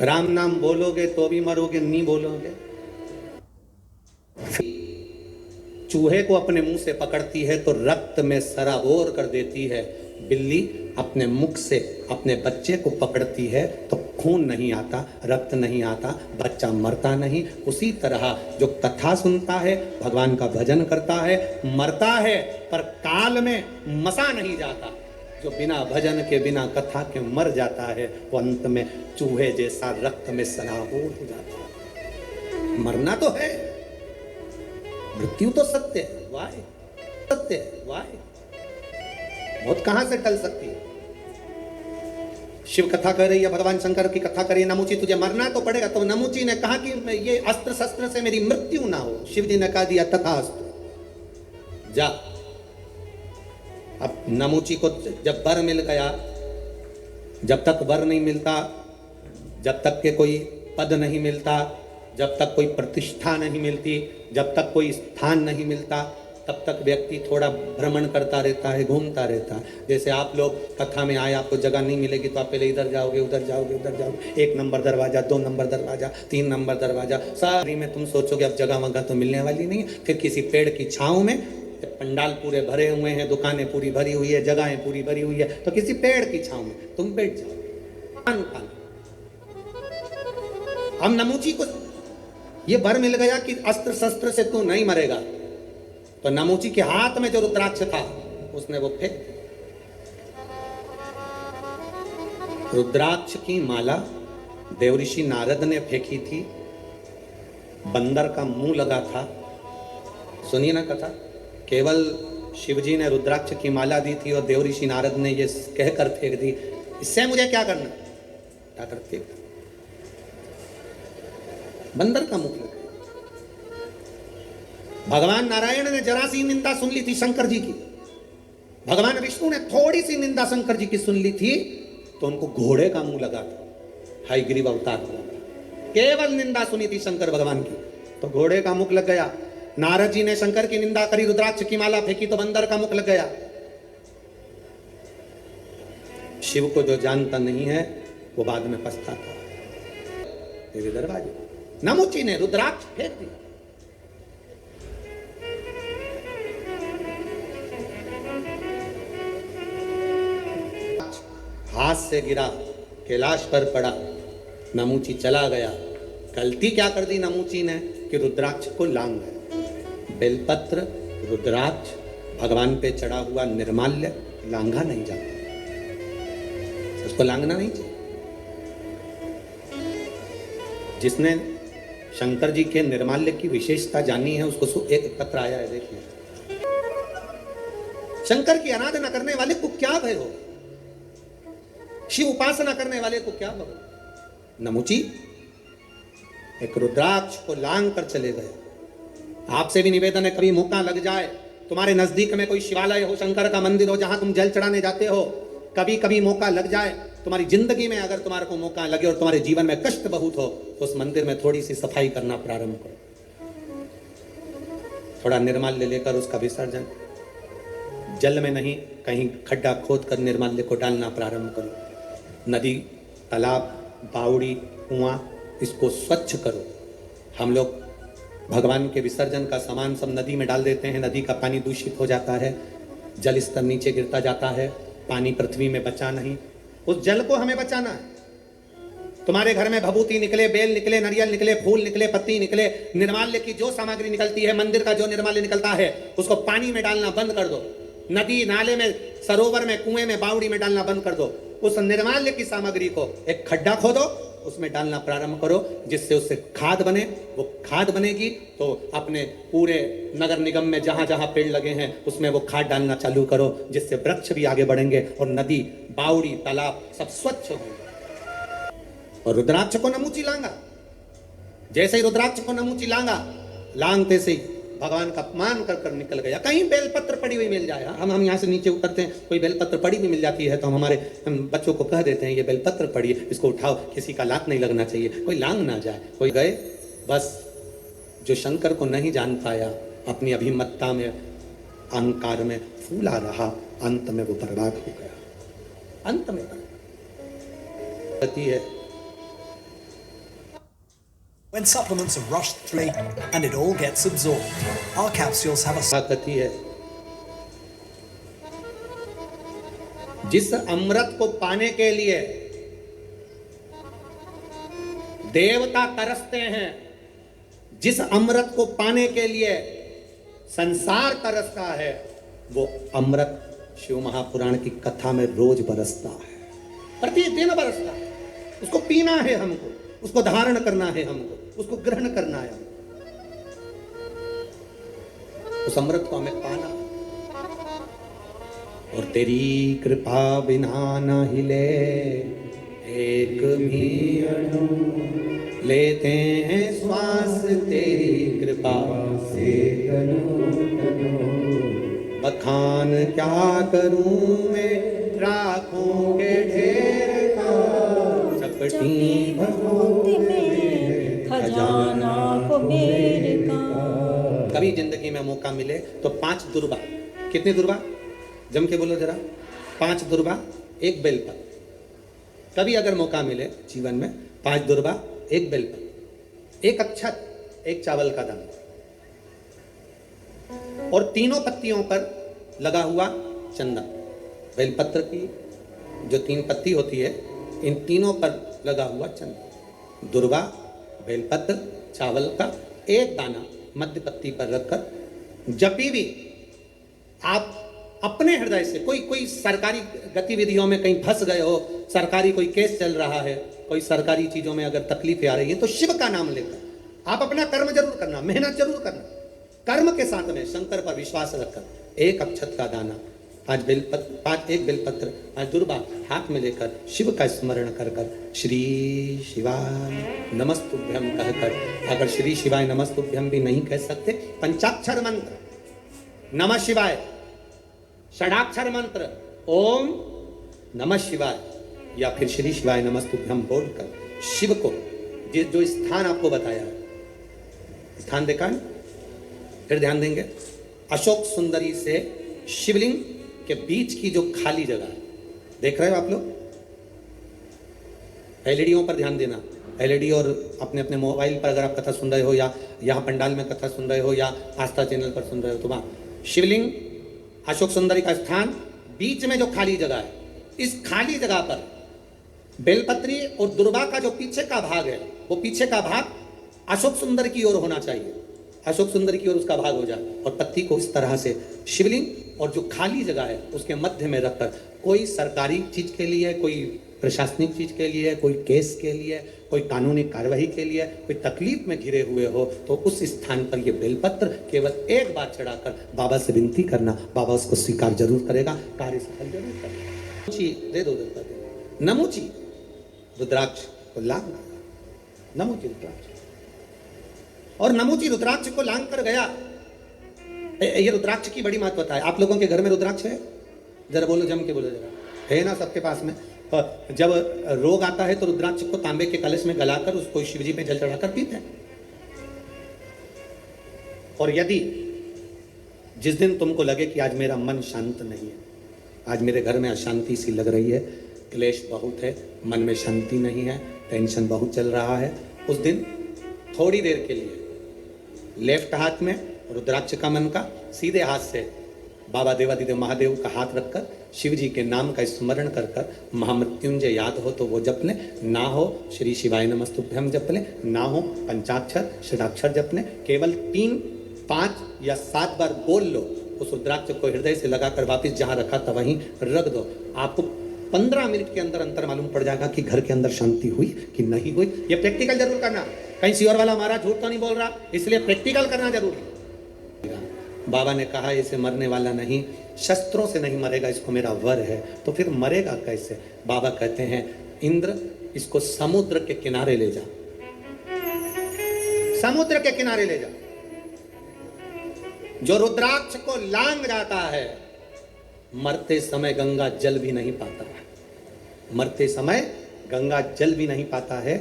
Speaker 1: राम नाम बोलोगे तो भी मरोगे, नहीं बोलोगे। चूहे को अपने मुंह से पकड़ती है तो रक्त में सराबोर कर देती है। बिल्ली अपने मुख से अपने बच्चे को पकड़ती है तो खून नहीं आता, रक्त नहीं आता, बच्चा मरता नहीं। उसी तरह जो कथा सुनता है, भगवान का भजन करता है, मरता है पर काल में मसा नहीं जाता। जो बिना भजन के, बिना कथा के मर जाता है, वो अंत में चूहे जैसा रक्त में सराबोर हो जाता है। मरना तो है, मृत्यु तो सत्य है, वाय सत्य है, वाय मौत कहां से टल सकती है? शिव कथा कर रही है, भगवान शंकर की कथा कर रही है। नमुची तुझे मरना तो पड़ेगा। तो नमुची ने कहा कि ये अस्त्र शस्त्र से मेरी मृत्यु ना हो। शिव जी ने कहा दिया तथास्तु, जा। अब नमुची को जब वर मिल गया, जब तक वर नहीं मिलता, जब तक के कोई पद नहीं मिलता, जब तक कोई प्रतिष्ठा नहीं मिलती, जब तक कोई स्थान नहीं मिलता, तब तक व्यक्ति थोड़ा भ्रमण करता रहता है, घूमता रहता है। जैसे आप लोग कथा में आए, आपको जगह नहीं मिलेगी तो आप पहले इधर जाओगे, उधर जाओगे, उधर जाओगे, 1 नंबर दरवाजा, 2 नंबर दरवाजा, 3 नंबर दरवाजा, सारी में तुम सोचोगे अब जगह वगह तो मिलने वाली नहीं है। फिर किसी पेड़ की छाँव में, पंडाल पूरे भरे हुए हैं, दुकानें पूरी भरी हुई है, जगहें पूरी भरी हुई है, तो किसी पेड़ की छाँव में तुम बैठ जाओ। हम नमूची को ये वर मिल गया कि अस्त्र शस्त्र से तू नहीं मरेगा, तो नमूची के हाथ में जो रुद्राक्ष था उसने वो फेंक दिया। रुद्राक्ष की माला देवऋषि नारद ने फेंकी थी, बंदर का मुंह लगा था। सुनिए ना कथा, केवल शिवजी ने रुद्राक्ष की माला दी थी और देवऋषि नारद ने ये कहकर फेंक दी, इससे मुझे क्या करना, क्या करते, बंदर का मुख लगा। भगवान नारायण ने जरा सी निंदा सुन ली थी शंकर जी की, भगवान विष्णु ने थोड़ी सी निंदा शंकर जी की सुन ली थी तो उनको घोड़े का मुंह लगा था, हयग्रीव अवतार हुआ। केवल निंदा सुनी थी शंकर भगवान की तो घोड़े का मुख लग गया। नारद जी ने शंकर की निंदा करी, रुद्राक्ष की माला फेंकी तो बंदर का मुख लग गया। शिव को जो जानता नहीं है वो बाद में पछताता है। तेरे दरवाजे नमूची ने रुद्राक्ष फेंक दिया। हाथ से गिरा, कैलाश पर पड़ा, नमूची चला गया। गलती क्या कर दी नमूची ने कि रुद्राक्ष को लांग गया। बेलपत्र, रुद्राक्ष, भगवान पे चढ़ा हुआ निर्माल्य लांघा नहीं जाता, उसको लांघना नहीं चाहिए। जिसने शंकर जी के निर्माल्य की विशेषता जानी है उसको एक पत्र आया है, देखिए। शंकर की आराधना करने वाले को क्या भय हो, शिव उपासना करने वाले को क्या भय। नमूची एक रुद्राक्ष को लांग कर चले गए। आपसे भी निवेदन है, कभी मौका लग जाए, तुम्हारे नजदीक में कोई शिवालय हो, शंकर का मंदिर हो, जहां तुम जल चढ़ाने जाते हो, कभी कभी मौका लग जाए, तुम्हारी जिंदगी में अगर तुम्हारे को मौका लगे और तुम्हारे जीवन में कष्ट बहुत हो तो उस मंदिर में थोड़ी सी सफाई करना प्रारंभ करो। थोड़ा निर्माल्य लेकर उसका विसर्जन, जल में नहीं कहीं खड्डा खोद कर निर्माल्य को डालना प्रारंभ करो। नदी, तालाब, बावड़ी, कुआं, इसको स्वच्छ करो। हम लोग भगवान के विसर्जन का सामान सब नदी में डाल देते हैं, नदी का पानी दूषित हो जाता है, जल स्तर नीचे गिरता जाता है, पानी पृथ्वी में बचा नहीं, उस जल को हमें बचाना है। तुम्हारे घर में भभूति निकले, बेल निकले, नारियल निकले, फूल निकले, पत्ती निकले, निर्माल्य की जो सामग्री निकलती है, मंदिर का जो निर्माल्य निकलता है, उसको पानी में डालना बंद कर दो। नदी नाले में, सरोवर में, कुएं में, बावड़ी में डालना बंद कर दो। उस निर्माल्य की सामग्री को एक खड्डा खोदो, उसमें डालना प्रारंभ करो, जिससे उससे खाद बने। वो खाद बनेगी तो अपने पूरे नगर निगम में जहां जहां पेड़ लगे हैं उसमें वो खाद डालना चालू करो, जिससे वृक्ष भी आगे बढ़ेंगे और नदी, बावड़ी, तालाब सब स्वच्छ होंगे। और रुद्राक्ष को नमूची लांगा, जैसे ही रुद्राक्ष को नमूची लांगा, लांगते से ही भगवान का अपमान कर कर निकल गया। कहीं बेलपत्र पड़ी हुई मिल जाए, हम यहाँ से नीचे उतरते हैं, कोई बेलपत्र पड़ी हुई मिल जाती है तो हम बच्चों को कह देते हैं ये बेलपत्र पड़ी है, इसको उठाओ, किसी का लात नहीं लगना चाहिए, कोई लांग ना जाए। कोई गए, बस जो शंकर को नहीं जान पाया, अपनी अभिमत्ता में, अहंकार में फूला रहा, अंत में वो बर्बाद हो गया। अंत में गति है।
Speaker 6: When supplements are rushed through and it all gets absorbed, our capsules have a
Speaker 1: गति है। जिस अमृत को पाने के लिए देवता तरसते हैं, जिस अमृत को पाने के लिए संसार तरसता है, वो अमृत शिव महापुराण की कथा में रोज बरसता है, प्रतिदिन बरसता है। उसको पीना है हमको, उसको धारण करना है हमको, उसको ग्रहण करना है हमको, उस अमृत को हमें पाना। और तेरी कृपा बिना न हिले एक भी अणु, लेते हैं श्वास तेरी कृपा से तनु तनु। बखान क्या करूं मैं राखों के ढेर का, चपटी भभूति में खजाना को मेरे का। कभी जिंदगी में मौका मिले तो 5 दुर्बा। कितनी दुर्बा? जम के बोलो जरा। 5 दुर्बा 1 बेलपत्र। कभी अगर मौका मिले जीवन में 5 दुर्बा 1 बेलपत्र, 1 अक्षत, 1 चावल का दाना, और तीनों पत्तियों पर लगा हुआ चंदन। बेलपत्र की जो 3 पत्ती होती है, इन तीनों पर लगा हुआ चंदन। दुर्वा, बेलपत्र, चावल का 1 दाना मध्य पत्ती पर रखकर जभी भी आप अपने हृदय से कोई सरकारी गतिविधियों में कहीं फंस गए हो, सरकारी कोई केस चल रहा है, कोई सरकारी चीजों में अगर तकलीफें आ रही है, तो शिव का नाम लेकर आप अपना कर्म जरूर करना, मेहनत जरूर करना। कर्म के साथ में शंकर पर विश्वास रखकर 1 अक्षत का दाना, 1 बेलपत्र, 5 दुर्बा हाथ में लेकर शिव का स्मरण कर कर श्री शिवाय नमस्तुभ्यम कहकर, अगर श्री शिवाय नमस्तुभ्यम भी नहीं कह सकते, पंचाक्षर मंत्र नमः शिवाय, षडाक्षर मंत्र ओम नमः शिवाय, या फिर श्री शिवाय नमस्तुभ्यम बोलकर शिव को जो स्थान आपको बताया है, स्थान देखा है, फिर ध्यान देंगे। अशोक सुंदरी से शिवलिंग के बीच की जो खाली जगह है, देख रहे हो आप लोग? एलईडीओं पर ध्यान देना। एलईडी और अपने अपने मोबाइल पर अगर आप कथा सुन रहे हो, या यहाँ पंडाल में कथा सुन रहे हो, या आस्था चैनल पर सुन रहे हो, तो वहाँ शिवलिंग, अशोक सुंदरी का स्थान, बीच में जो खाली जगह है, इस खाली जगह पर बेलपत्री और दुर्वा का जो पीछे का भाग है, वो पीछे का भाग अशोक सुंदर की ओर होना चाहिए। अशोक सुंदर की ओर उसका भाग हो जाए, और पत्ती को इस तरह से शिवलिंग और जो खाली जगह है उसके मध्य में रखकर, कोई सरकारी चीज के लिए, कोई प्रशासनिक चीज के लिए, कोई केस के लिए, कोई कानूनी कार्यवाही के लिए, कोई तकलीफ में घिरे हुए हो, तो उस स्थान पर ये बेलपत्र केवल 1 बार चढ़ाकर बाबा से विनती करना, बाबा उसको स्वीकार जरूर करेगा, कार्य सफल जरूर करेगा। दे दो नमुची रुद्राक्ष को लांग, नमुची रुद्राक्ष, और नमुची रुद्राक्ष को लांग कर गया। ये रुद्राक्ष की बड़ी महत्वता है। आप लोगों के घर में रुद्राक्ष है? जरा बोलो, जम के बोलो जरा, है ना सबके पास में? जब रोग आता है तो रुद्राक्ष को तांबे के कलश में गलाकर उसको शिवजी पे जल चढ़ाकर पीते हैं। और यदि जिस दिन तुमको लगे कि आज मेरा मन शांत नहीं है, आज मेरे घर में अशांति सी लग रही है, क्लेश बहुत है, मन में शांति नहीं है, टेंशन बहुत चल रहा है, उस दिन थोड़ी देर के लिए लेफ्ट हाथ में रुद्राक्ष का मन का, सीधे हाथ से बाबा देवादिदेव महादेव का हाथ रखकर शिव जी के नाम का स्मरण कर कर महामृत्युंजय याद हो तो वो जप लें, ना हो श्री शिवाय नमस्तुभ्यम जप लें, ना हो पंचाक्षर षडाक्षर जप लें। केवल 3, 5 या 7 बार बोल लो, उस रुद्राक्ष को हृदय से लगाकर वापस जहां रखा था वहीं रख दो। आपको 15 मिनट के अंदर अंतर मालूम पड़ जाएगा कि घर के अंदर शांति हुई कि नहीं हुई। ये प्रैक्टिकल जरूर करना, कहीं सियोर वाला हमारा झूठ तो नहीं बोल रहा, इसलिए प्रैक्टिकल करना जरूरी। बाबा ने कहा इसे मरने वाला नहीं, शस्त्रों से नहीं मरेगा, इसको मेरा वर है, तो फिर मरेगा कैसे? बाबा कहते हैं इंद्र इसको समुद्र के किनारे ले जा, समुद्र के किनारे ले जा। जो रुद्राक्ष को लांग जाता है मरते समय गंगा जल भी नहीं पाता है, मरते समय गंगा जल भी नहीं पाता है।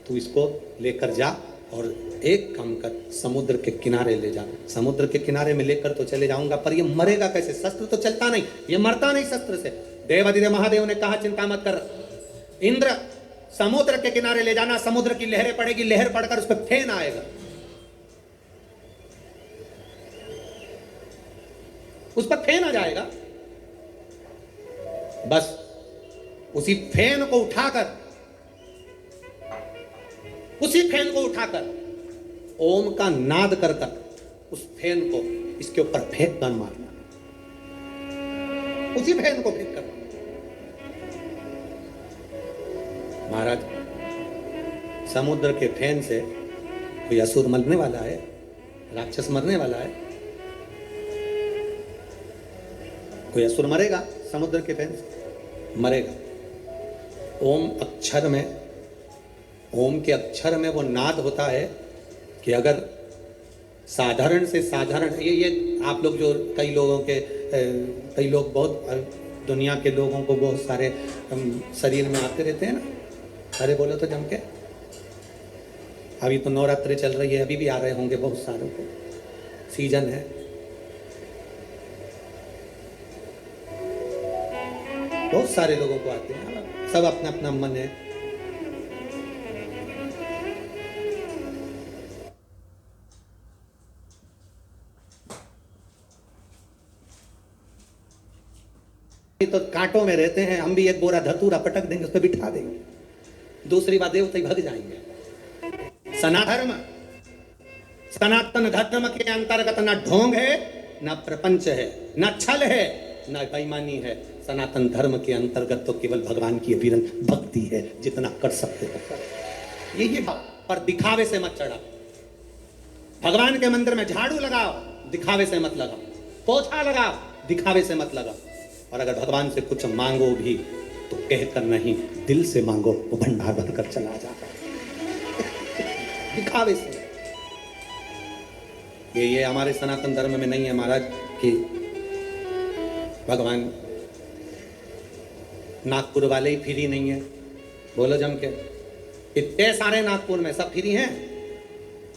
Speaker 1: तू इसको लेकर जा और एक काम कर, समुद्र के किनारे ले जा। समुद्र के किनारे में लेकर तो चले जाऊंगा, पर ये मरेगा कैसे? शस्त्र तो चलता नहीं, ये मरता नहीं शस्त्र से। देवादिदेव महादेव ने कहा चिंता मत कर इंद्र, समुद्र के किनारे ले जाना, समुद्र की लहरें पड़ेगी, लहर पड़कर उस पर फेन आएगा, उस पर फेन आ जाएगा। बस उसी फेन को उठाकर, उसी फेन को उठाकर ओम का नाद कर कर उस फेन को इसके ऊपर फेंक कर मारना, उसी फेन को फेंक कर। महाराज समुद्र के फेन से कोई असुर मरने वाला है, राक्षस मरने वाला है? कोई असुर मरेगा समुद्र के फेन से? मरेगा। ओम अक्षर में, ओम के अक्षर में वो नाद होता है कि अगर साधारण से साधारण, ये आप लोग जो कई लोग बहुत दुनिया के लोगों को बहुत सारे शरीर में आते रहते हैं ना, अरे बोलो तो जम के, अभी तो नवरात्रि चल रही है, अभी भी आ रहे होंगे बहुत सारों को, सीजन है। बहुत सारे लोगों को आते हैं, सब अपना अपना मन है। तो कांटों में रहते हैं, हम भी एक बोरा धतूरा पटक देंगे, उस पर बिठा देंगे। दूसरी बात, देवता ही भग जाएंगे। सनातन सनातन धर्म के अंतर्गत ना ढोंग है, ना प्रपंच है, ना छल है, ना बेईमानी है। सनातन धर्म के अंतर्गत तो केवल भगवान की अविरल भक्ति है, जितना कर सकते हो ये पर दिखावे से मत चढ़ा। भगवान के मंदिर में झाड़ू लगाओ, दिखावे से मत लगाओ। पोछा लगाओ, दिखावे से मत लगाओ। और अगर भगवान से कुछ मांगो भी तो कहकर नहीं, दिल से मांगो, वो भंडार भरकर चला जाता है। दिखावे से ये हमारे सनातन धर्म में नहीं है महाराज कि भगवान नागपुर वाले ही फ्री नहीं है। बोलो जम के, इतने सारे नागपुर में सब फ्री हैं।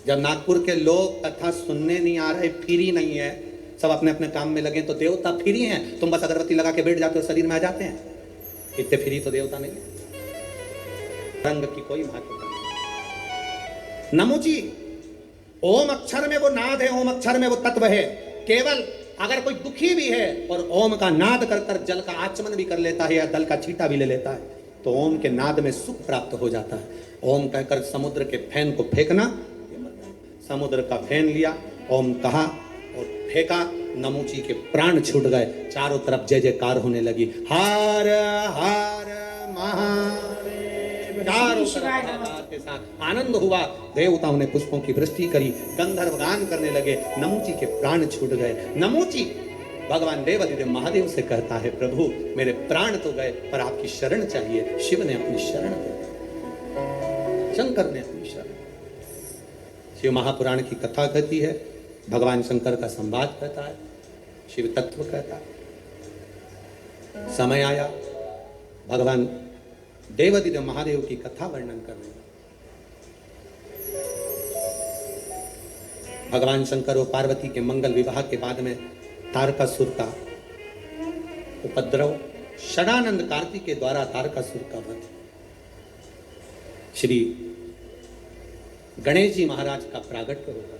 Speaker 1: जब नागपुर के लोग कथा सुनने नहीं आ रहे, फ्री नहीं है, सब अपने अपने काम में लगे, तो देवता फ्री हैं। तुम बस अगरबत्ती लगा के बैठ जाते हो, शरीर में आ जाते हैं। इतने फ्री तो देवता नहीं है। रंग की कोई महत्वता नहीं। नमो जी, ओम अक्षर में वो नाद है, ओम अक्षर में वो तत्व है। केवल अगर कोई दुखी भी है और ओम का नाद कर कर जल का आचमन भी कर लेता है या दल का छींटा भी ले लेता है, तो ओम के नाद में सुख प्राप्त हो जाता है। ओम कहकर समुद्र के फैन को फेंकना, समुद्र का फैन लिया, ओम कहा और फेंका, नमूची के प्राण छूट गए। चारों तरफ जय जयकार होने लगी, हर हर महादेव। चारों तरफ के साथ आनंद हुआ। देवताओं ने पुष्पों की वृष्टि करी, गंधर्व गान करने लगे, नमूची के प्राण छूट गए। नमूची भगवान देवादिदेव महादेव से कहता है, प्रभु मेरे प्राण तो गए पर आपकी शरण चाहिए। शिव ने अपनी शरण दे दी, शंकर ने अपनी शरण। शिव महापुराण की कथा कहती है, भगवान शंकर का संवाद कहता है, शिव तत्व कहता है। समय आया, भगवान देवादिदेव महादेव की कथा वर्णन कर रहे हैं। भगवान शंकर और पार्वती के मंगल विवाह के बाद में तारकासुर का उपद्रव, षडानंद कार्तिक के द्वारा तारकासुर का वध, श्री गणेश जी महाराज का प्रागट्य होगा।